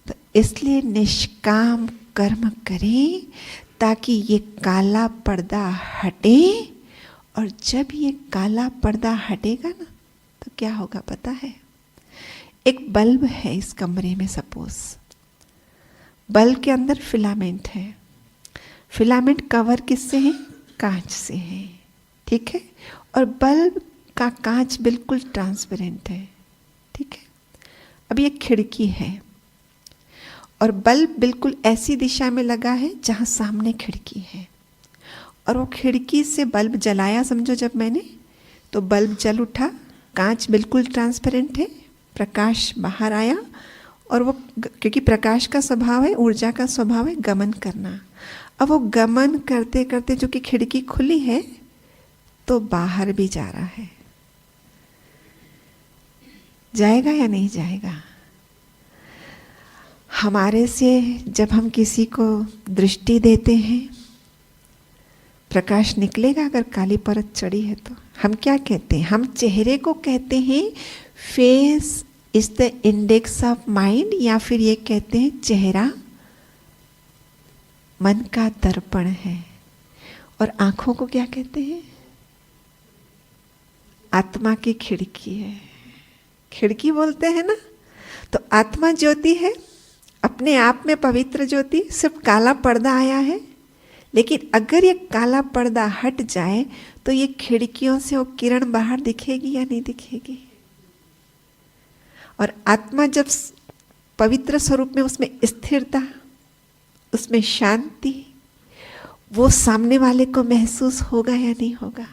A: तो इसलिए निष्काम कर्म करें ताकि ये काला पर्दा हटे। और जब ये काला पर्दा हटेगा ना तो क्या होगा पता है? एक बल्ब है इस कमरे में, सपोज बल्ब के अंदर फिलामेंट है, फिलामेंट कवर किससे है? कांच से है, ठीक है। और बल्ब का कांच बिल्कुल ट्रांसपेरेंट है, ठीक है। अब ये खिड़की है और बल्ब बिल्कुल ऐसी दिशा में लगा है जहां सामने खिड़की है, और वो खिड़की से बल्ब जलाया समझो जब मैंने, तो बल्ब जल उठा, कांच बिल्कुल ट्रांसपेरेंट है, प्रकाश बाहर आया, और वो क्योंकि प्रकाश का स्वभाव है, ऊर्जा का स्वभाव है गमन करना। अब वो गमन करते करते जो कि खिड़की खुली है तो बाहर भी जा रहा है, जाएगा या नहीं जाएगा? हमारे से जब हम किसी को दृष्टि देते हैं, प्रकाश निकलेगा अगर काली परत चढ़ी है तो। हम क्या कहते हैं? हम चेहरे को कहते हैं face is the index of mind, या फिर ये कहते हैं चेहरा मन का दर्पण है। और आंखों को क्या कहते हैं? आत्मा की खिड़की है, खिड़की बोलते हैं ना। तो आत्मा ज्योति है, अपने आप में पवित्र ज्योति, सिर्फ काला पर्दा आया है। लेकिन अगर ये काला पर्दा हट जाए तो ये खिड़कियों से वो किरण बाहर दिखेगी या नहीं दिखेगी? और आत्मा जब पवित्र स्वरूप में, उसमें स्थिरता, उसमें शांति, वो सामने वाले को महसूस होगा या नहीं होगा?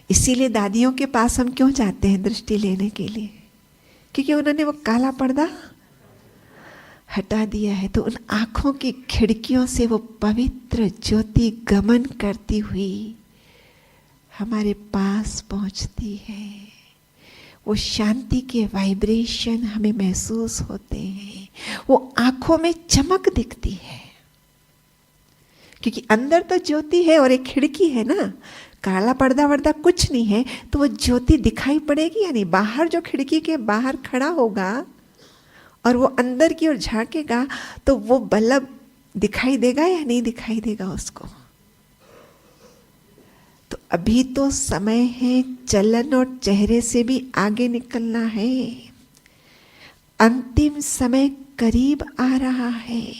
A: इसीलिए दादियों के पास हम क्यों जाते हैं दृष्टि लेने के लिए? क्योंकि उन्होंने वो काला पर्दा हटा दिया है। तो उन आंखों की खिड़कियों से वो पवित्र ज्योति गमन करती हुई हमारे पास पहुंचती है। वो शांति के वाइब्रेशन हमें महसूस होते हैं, वो आंखों में चमक दिखती है, क्योंकि अंदर तो ज्योति है और एक खिड़की है ना। काला पर्दा वर्दा कुछ नहीं है तो वो ज्योति दिखाई पड़ेगी या नहीं? बाहर जो खिड़की के बाहर खड़ा होगा और वो अंदर की ओर झांकेगा तो वो बल्ब दिखाई देगा या नहीं दिखाई देगा उसको? तो अभी तो समय है चलन और चेहरे से भी आगे निकलना है। अंतिम समय करीब आ रहा है,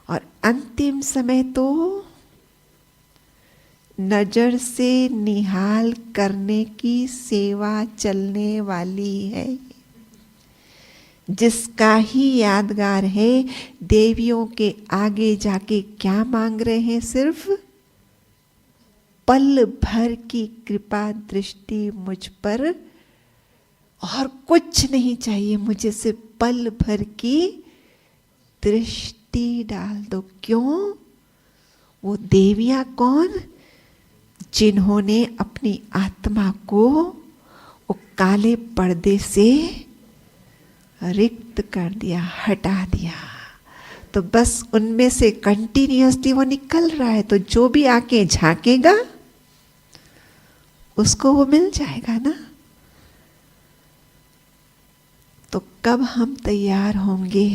A: और अंतिम समय तो नजर से निहाल करने की सेवा चलने वाली है। जिसका ही यादगार है, देवियों के आगे जाके क्या मांग रहे हैं? सिर्फ पल भर की कृपा दृष्टि मुझ पर, और कुछ नहीं चाहिए मुझे, सिर्फ पल भर की दृष्टि डाल दो। क्यों? वो देवियां कौन? जिन्होंने अपनी आत्मा को वो काले पर्दे से रिक्त कर दिया, हटा दिया। तो बस उनमें से कंटिन्यूअसली वो निकल रहा है, तो जो भी आके झांकेगा उसको वो मिल जाएगा ना। तो कब हम तैयार होंगे?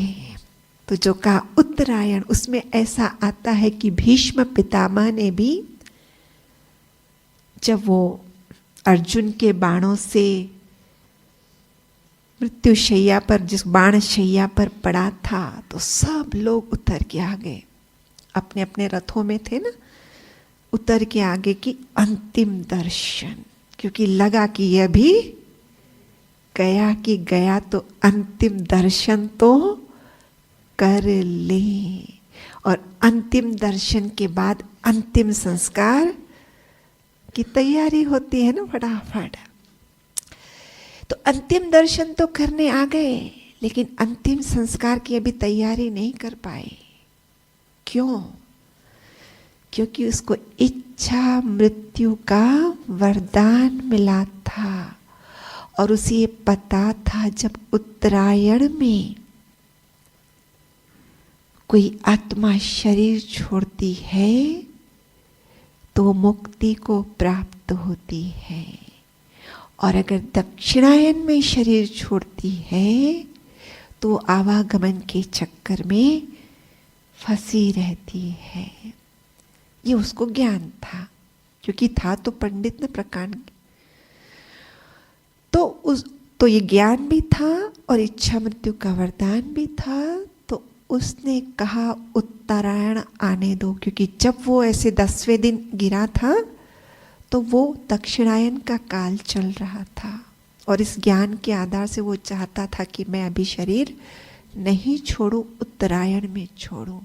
A: तो जो कहा उत्तरायण, उसमें ऐसा आता है कि भीष्म पितामह ने भी जब वो अर्जुन के बाणों से मृत्यु शैया पर, जिस बाण शैया पर पड़ा था, तो सब लोग उतर के आ गए, अपने अपने रथों में थे ना, उतर के आगे की अंतिम दर्शन, क्योंकि लगा कि यह भी गया कि गया, तो अंतिम दर्शन तो कर ले। और अंतिम दर्शन के बाद अंतिम संस्कार की तैयारी होती है ना फटाफट। तो अंतिम दर्शन तो करने आ गए, लेकिन अंतिम संस्कार की अभी तैयारी नहीं कर पाए। क्यों? क्योंकि उसको इच्छा मृत्यु का वरदान मिला था, और उसे ये पता था जब उत्तरायण में कोई आत्मा शरीर छोड़ती है तो मुक्ति को प्राप्त होती है, और अगर दक्षिणायन में शरीर छोड़ती है तो आवागमन के चक्कर में फंसी रहती है। ये उसको ज्ञान था, क्योंकि था तो पंडित न प्रकांड, तो ये ज्ञान भी था और इच्छा मृत्यु का वरदान भी था। तो उसने कहा उत्तरायण आने दो, क्योंकि जब वो ऐसे 10वें दिन गिरा था तो वो दक्षिणायन का काल चल रहा था, और इस ज्ञान के आधार से वो चाहता था कि मैं अभी शरीर नहीं छोड़ूं, उत्तरायण में छोड़ूं।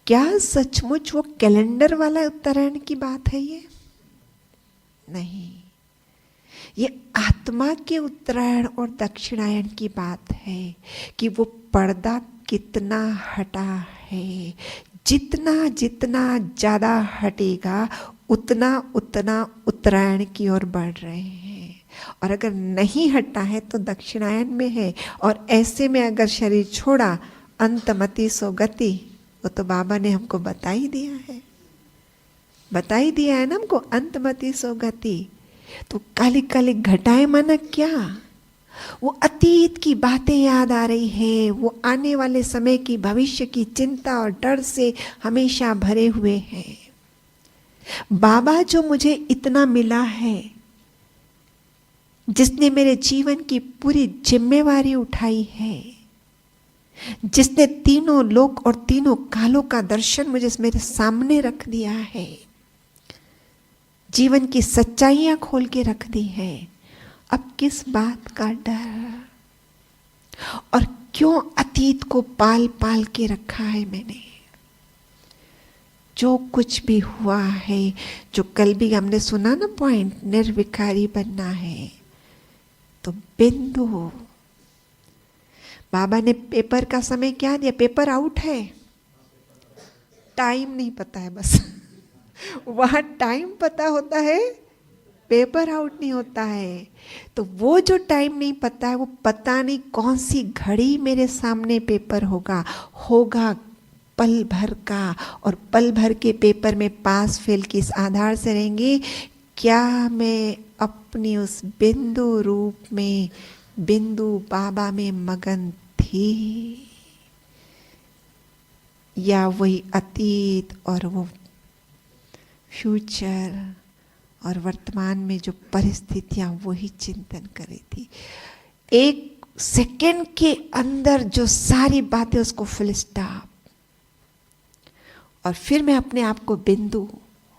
A: क्या सचमुच वो कैलेंडर वाला उत्तरायण की बात है? ये नहीं, ये आत्मा के उत्तरायण और दक्षिणायन की बात है कि वो पर्दा कितना हटा है। जितना जितना ज्यादा हटेगा उतना उतना उत्तरायण की ओर बढ़ रहे हैं, और अगर नहीं हटा है तो दक्षिणायन में है। और ऐसे में अगर शरीर छोड़ा, अंतमति सो गति, वो तो बाबा ने हमको बता ही दिया है, बता ही दिया है ना हमको, अंतमति सो गति। तो काली काली घटाएं माना क्या? वो अतीत की बातें याद आ रही है, वो आने वाले समय की भविष्य की चिंता और डर से हमेशा भरे हुए हैं। बाबा जो मुझे इतना मिला है, जिसने मेरे जीवन की पूरी जिम्मेवारी उठाई है, जिसने तीनों लोक और तीनों कालों का दर्शन मुझे मेरे सामने रख दिया है, जीवन की सच्चाइयां खोल के रख दी है, अब किस बात का डर? और क्यों अतीत को पाल पाल के रखा है मैंने? जो कुछ भी हुआ है, जो कल भी हमने सुना ना पॉइंट, निर्विकारी बनना है तो बिंदु। बाबा ने पेपर का समय क्या दिया? पेपर आउट है, टाइम नहीं पता है बस वहां टाइम पता होता है, पेपर आउट नहीं होता है। तो वो जो टाइम नहीं पता है, वो पता नहीं कौन सी घड़ी मेरे सामने पेपर होगा पल भर का, और पल भर के पेपर में पास फेल किस आधार से रहेंगे? क्या मैं अपनी उस बिंदु रूप में, बिंदु बाबा में मगन थी, या वही अतीत और वो फ्यूचर और वर्तमान में जो परिस्थितियां, वही चिंतन कर रही थी। एक सेकंड के अंदर जो सारी बातें, उसको फुल स्टॉप, और फिर मैं अपने आप को बिंदु,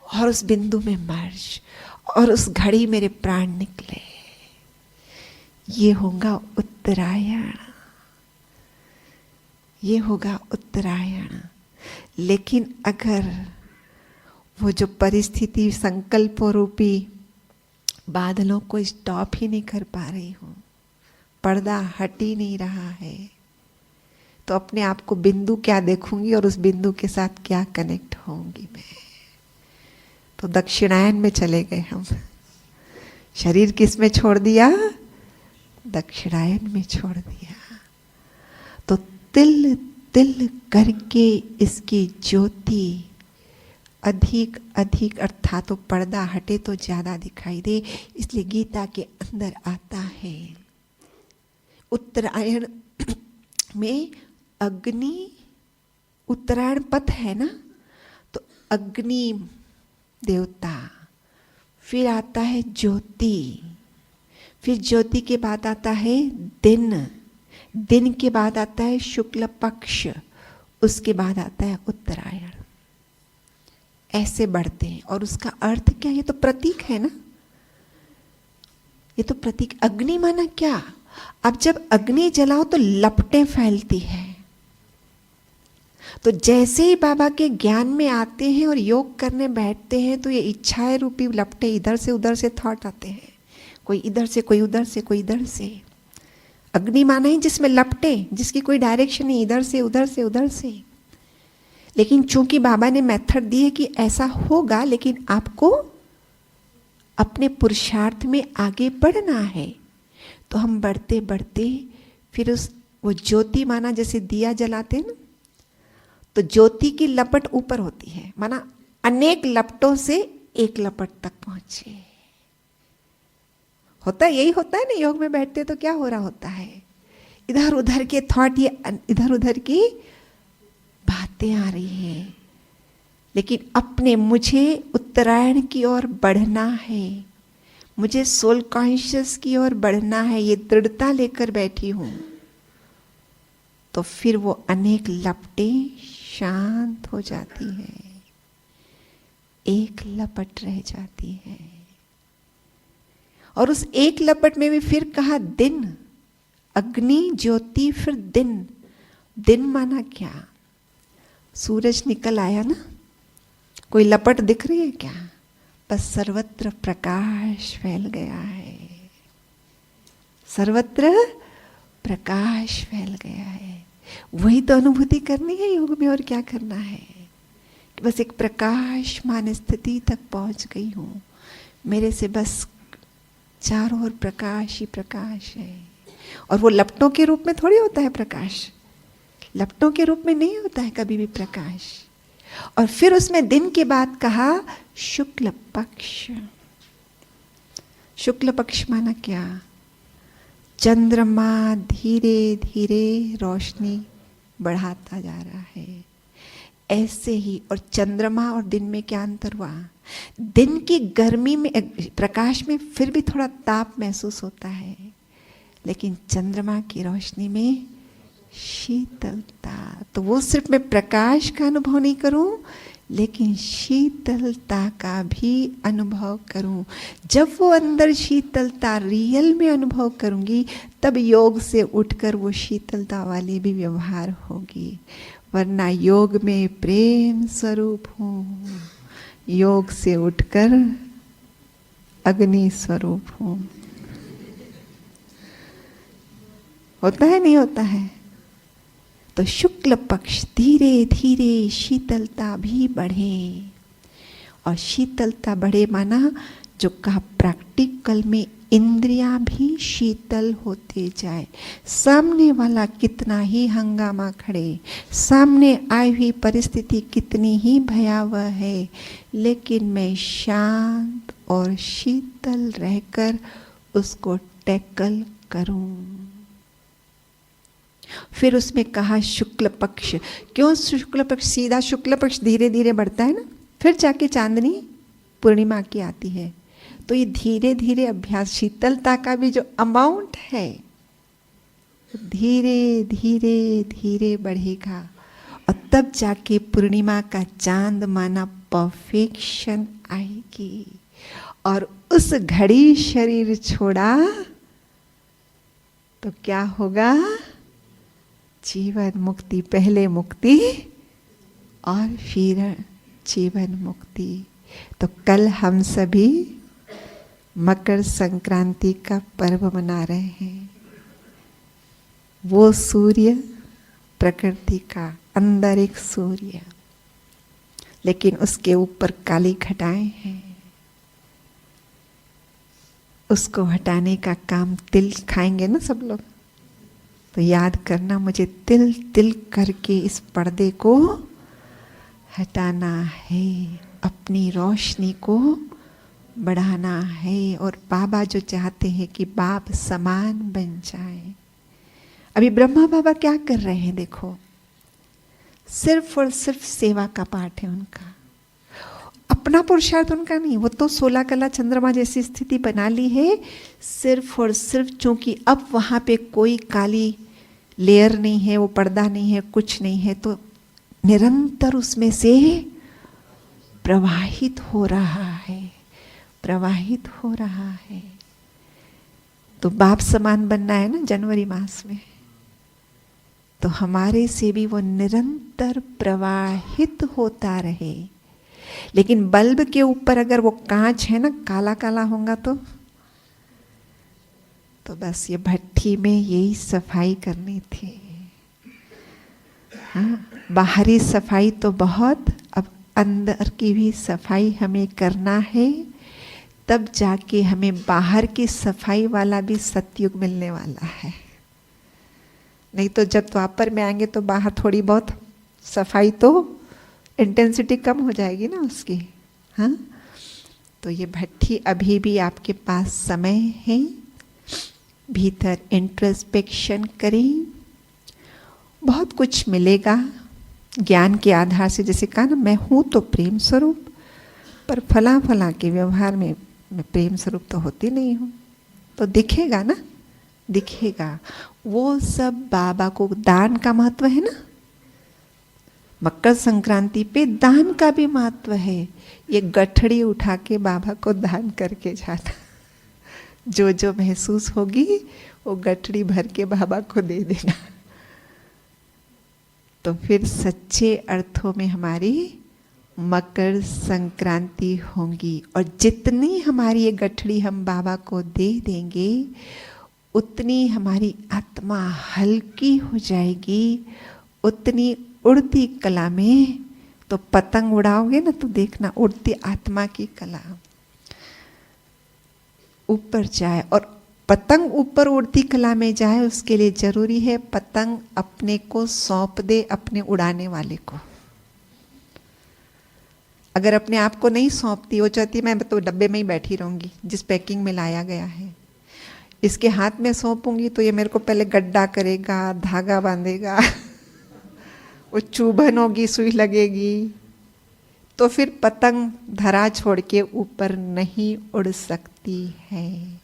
A: और उस बिंदु में मर्ज, और उस घड़ी मेरे प्राण निकले। ये होगा उत्तरायण, ये होगा उत्तरायण। लेकिन अगर वो जो परिस्थिति संकल्प रूपी बादलों को स्टॉप ही नहीं कर पा रही हूं, पर्दा हट ही नहीं रहा है, तो अपने आप को बिंदु क्या देखूंगी और उस बिंदु के साथ क्या कनेक्ट होंगी मैं? तो दक्षिणायन में चले गए हम। शरीर किस में छोड़ दिया? दक्षिणायन में छोड़ दिया। तो तिल तिल करके इसकी ज्योति अधिक अधिक, अर्थात तो पर्दा हटे तो ज्यादा दिखाई दे, इसलिए गीता के अंदर आता है। उत्तरायण में अग्नि, उत्तरायण पथ है ना, तो अग्नि देवता, फिर आता है ज्योति, फिर ज्योति के बाद आता है दिन, दिन के बाद आता है शुक्ल पक्ष, उसके बाद आता है उत्तरायण। ऐसे बढ़ते हैं। और उसका अर्थ क्या? ये तो प्रतीक है ना, ये तो प्रतीक। अग्नि माना क्या? अब जब अग्नि जलाओ तो लपटें फैलती है। तो जैसे ही बाबा के ज्ञान में आते हैं और योग करने बैठते हैं, तो ये इच्छाएं रूपी लपटें, इधर से उधर से थॉट आते हैं, कोई इधर से, कोई उधर से, कोई इधर से। अग्नि माना है जिसमें लपटें, जिसकी कोई डायरेक्शन नहीं, इधर से उधर से उधर से। लेकिन चूंकि बाबा ने मेथड दी है कि ऐसा होगा, लेकिन आपको अपने पुरुषार्थ में आगे बढ़ना है, तो हम बढ़ते बढ़ते फिर वो ज्योति माना जैसे दिया जलाते ना, तो ज्योति की लपट ऊपर होती है, माना अनेक लपटों से एक लपट तक पहुंचे। होता है, यही होता है ना, योग में बैठते तो क्या हो रहा होता है, इधर उधर के थॉट, ये इधर उधर की बातें आ रही हैं, लेकिन अपने मुझे उत्तरायण की ओर बढ़ना है, मुझे सोल कॉन्शियस की ओर बढ़ना है, ये दृढ़ता लेकर बैठी हूं, तो फिर वो अनेक लपटें शांत हो जाती है, एक लपट रह जाती है। और उस एक लपट में भी फिर कहा दिन, अग्नि ज्योति, फिर दिन। दिन माना क्या, सूरज निकल आया ना, कोई लपट दिख रही है क्या, बस सर्वत्र प्रकाश फैल गया है, सर्वत्र प्रकाश फैल गया है। वही तो अनुभूति करनी है योग में, और क्या करना है, कि बस एक प्रकाशमान स्थिति तक पहुंच गई हूं, मेरे से बस चारों ओर प्रकाश ही प्रकाश है। और वो लपटों के रूप में थोड़ी होता है प्रकाश, लपटों के रूप में नहीं होता है कभी भी प्रकाश। और फिर उसमें दिन के बाद कहा शुक्ल पक्ष। शुक्ल पक्ष माना क्या, चंद्रमा धीरे धीरे रोशनी बढ़ाता जा रहा है। ऐसे ही, और चंद्रमा और दिन में क्या अंतर हुआ, दिन की गर्मी में, प्रकाश में फिर भी थोड़ा ताप महसूस होता है, लेकिन चंद्रमा की रोशनी में शीतलता। तो वो सिर्फ मैं प्रकाश का अनुभव नहीं करूं, लेकिन शीतलता का भी अनुभव करूं। जब वो अंदर शीतलता रियल में अनुभव करूंगी, तब योग से उठकर वो शीतलता वाली भी व्यवहार होगी। वरना योग में प्रेम स्वरूप हूं, योग से उठकर अग्नि स्वरूप हूं। होता है नहीं होता है। तो शुक्ल पक्ष धीरे धीरे शीतलता भी बढ़े, और शीतलता बढ़े माना जो कहा प्रैक्टिकल में इंद्रियां भी शीतल होते जाए। सामने वाला कितना ही हंगामा खड़े, सामने आई हुई परिस्थिति कितनी ही भयावह है, लेकिन मैं शांत और शीतल रहकर उसको टैकल करूं। फिर उसमें कहा शुक्ल पक्ष। क्यों शुक्ल पक्ष, सीधा शुक्ल पक्ष धीरे धीरे बढ़ता है ना, फिर जाके चांदनी पूर्णिमा की आती है। तो ये धीरे धीरे अभ्यास, शीतलता का भी जो अमाउंट है धीरे धीरे धीरे बढ़ेगा, और तब जाके पूर्णिमा का चांद माना परफेक्शन आएगी। और उस घड़ी शरीर छोड़ा तो क्या होगा, जीवन मुक्ति, पहले मुक्ति और फिर जीवन मुक्ति। तो कल हम सभी मकर संक्रांति का पर्व मना रहे हैं। वो सूर्य प्रकृति का, अंदर एक सूर्य, लेकिन उसके ऊपर काली घटाएं हैं। उसको हटाने का काम, तिल खाएंगे ना सब लोग, तो याद करना मुझे तिल तिल करके इस पर्दे को हटाना है, अपनी रोशनी को बढ़ाना है। और बाबा जो चाहते हैं कि बाप समान बन जाए। अभी ब्रह्मा बाबा क्या कर रहे हैं देखो, सिर्फ और सिर्फ सेवा का पाठ है उनका, अपना पुरुषार्थ उनका नहीं। वो तो 16 कला चंद्रमा जैसी स्थिति बना ली है, सिर्फ और सिर्फ चूंकि अब वहां पे कोई काली लेयर नहीं है, वो पर्दा नहीं है, कुछ नहीं है, तो निरंतर उसमें से प्रवाहित हो रहा है, प्रवाहित हो रहा है। तो बाप समान बनना है ना जनवरी मास में, तो हमारे से भी वो निरंतर प्रवाहित होता रहे। लेकिन बल्ब के ऊपर अगर वो कांच है ना, काला काला होगा तो बस ये भट्टी में यही सफाई करनी थी। हाँ, बाहरी सफाई तो बहुत, अब अंदर की भी सफाई हमें करना है, तब जाके हमें बाहर की सफाई वाला भी सतयुग मिलने वाला है। नहीं तो जब द्वापर में आएंगे तो बाहर थोड़ी बहुत सफाई तो इंटेंसिटी कम हो जाएगी ना उसकी। हाँ, तो ये भट्ठी अभी भी आपके पास समय है, भीतर इंट्रोस्पेक्शन करें, बहुत कुछ मिलेगा ज्ञान के आधार से। जैसे कहा ना, मैं हूँ तो प्रेम स्वरूप, पर फला फला के व्यवहार में मैं प्रेम स्वरूप तो होती नहीं हूँ, तो दिखेगा ना, दिखेगा। वो सब बाबा को दान का महत्व है ना, मकर संक्रांति पे दान का भी महत्व है। ये गठड़ी उठा के बाबा को दान करके जाना, जो जो महसूस होगी वो गठड़ी भर के बाबा को दे देना। तो फिर सच्चे अर्थों में हमारी मकर संक्रांति होंगी। और जितनी हमारी ये गठड़ी हम बाबा को दे देंगे, उतनी हमारी आत्मा हल्की हो जाएगी, उतनी उड़ती कला में। तो पतंग उड़ाओगे ना तो देखना उड़ती आत्मा की कला ऊपर जाए। और पतंग ऊपर उड़ती कला में जाए, उसके लिए जरूरी है पतंग अपने को सौंप दे अपने उड़ाने वाले को। अगर अपने आप को नहीं सौंपती, वो चाहती मैं तो डब्बे में ही बैठी रहूंगी जिस पैकिंग में लाया गया है, इसके हाथ में सौंपूंगी तो ये मेरे को पहले गड्ढा करेगा, धागा बांधेगा, वो चुभन होगी, सुई लगेगी, तो फिर पतंग धरा छोड़ के ऊपर नहीं उड़ सकती है।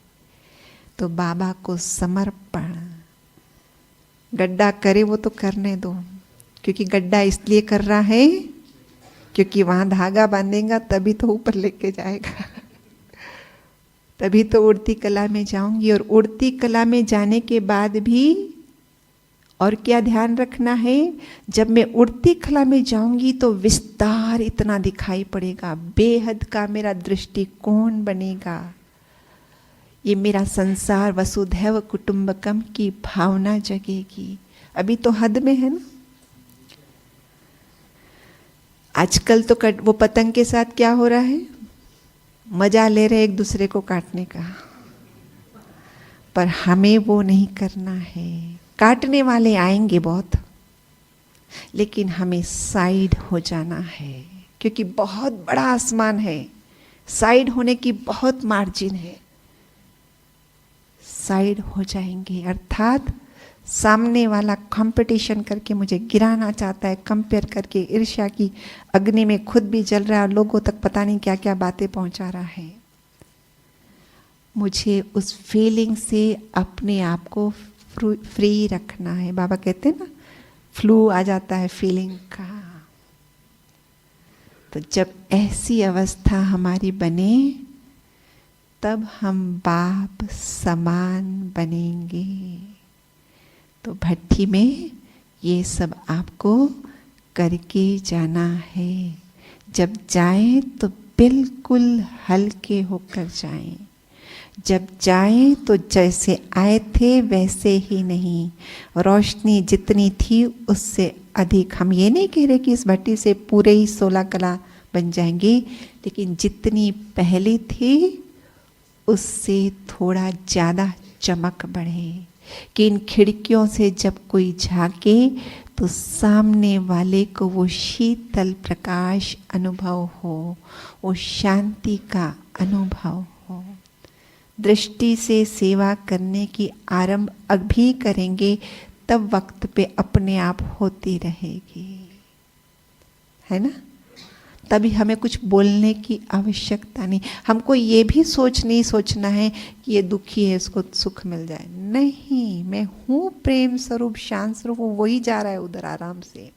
A: तो बाबा को समर्पण, गड्ढा करे वो तो करने दो, क्योंकि गड्ढा इसलिए कर रहा है क्योंकि वहां धागा बांधेगा तभी तो ऊपर लेके जाएगा, तभी तो उड़ती कला में जाऊंगी। और उड़ती कला में जाने के बाद भी और क्या ध्यान रखना है, जब मैं उड़ती कला में जाऊंगी तो विस्तार इतना दिखाई पड़ेगा, बेहद का मेरा दृष्टिकोण बनेगा, ये मेरा संसार वसुधैव कुटुंबकम की भावना जगेगी। अभी तो हद में है ना। आजकल तो वो पतंग के साथ क्या हो रहा है, मजा ले रहे एक दूसरे को काटने का, पर हमें वो नहीं करना है। काटने वाले आएंगे बहुत, लेकिन हमें साइड हो जाना है, क्योंकि बहुत बड़ा आसमान है, साइड होने की बहुत मार्जिन है। साइड हो जाएंगे अर्थात सामने वाला कंपटीशन करके मुझे गिराना चाहता है, कंपेयर करके ईर्ष्या की अग्नि में खुद भी जल रहा है और लोगों तक पता नहीं क्या क्या बातें पहुंचा रहा है। मुझे उस फीलिंग से अपने आप को फ्री रखना है। बाबा कहते हैं ना, फ्लू आ जाता है फीलिंग का। तो जब ऐसी अवस्था हमारी बने तब हम बाप समान बनेंगे। तो भट्ठी में ये सब आपको करके जाना है। जब जाएं तो बिल्कुल हल्के होकर जाएं। जब जाएं तो जैसे आए थे वैसे ही नहीं, रोशनी जितनी थी उससे अधिक। हम ये नहीं कह रहे कि इस भट्टी से पूरे ही 16 कला बन जाएंगे, लेकिन जितनी पहले थी उससे थोड़ा ज़्यादा चमक बढ़े, कि इन खिड़कियों से जब कोई झांके तो सामने वाले को वो शीतल प्रकाश अनुभव हो, वो शांति का अनुभव हो। दृष्टि से सेवा करने की आरंभ अभी करेंगे तब वक्त पे अपने आप होती रहेगी, है ना। तभी हमें कुछ बोलने की आवश्यकता नहीं। हमको ये भी सोचना है कि ये दुखी है, इसको सुख मिल जाए। नहीं, मैं हूँ प्रेम स्वरूप, शांत स्वरूप, वही जा रहा है उधर आराम से।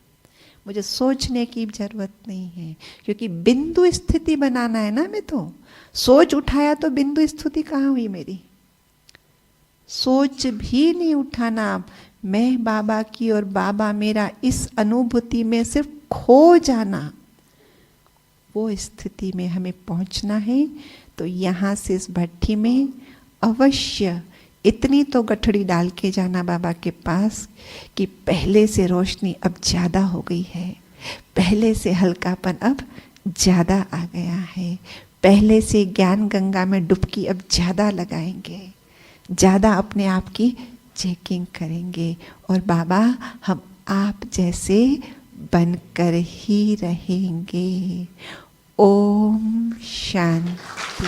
A: मुझे सोचने की जरूरत नहीं है, क्योंकि बिंदु स्थिति बनाना है ना। मैं तो सोच उठाया तो बिंदु स्थिति कहाँ हुई मेरी। सोच भी नहीं उठाना, मैं बाबा की और बाबा मेरा, इस अनुभूति में सिर्फ खो जाना, वो स्थिति में हमें पहुंचना है। तो यहाँ से इस भट्ठी में अवश्य इतनी तो गठड़ी डाल के जाना बाबा के पास कि पहले से रोशनी अब ज़्यादा हो गई है, पहले से हल्कापन अब ज़्यादा आ गया है, पहले से ज्ञान गंगा में डुबकी अब ज़्यादा लगाएंगे, ज़्यादा अपने आप की चेकिंग करेंगे, और बाबा हम आप जैसे बनकर ही रहेंगे। ओम शांति।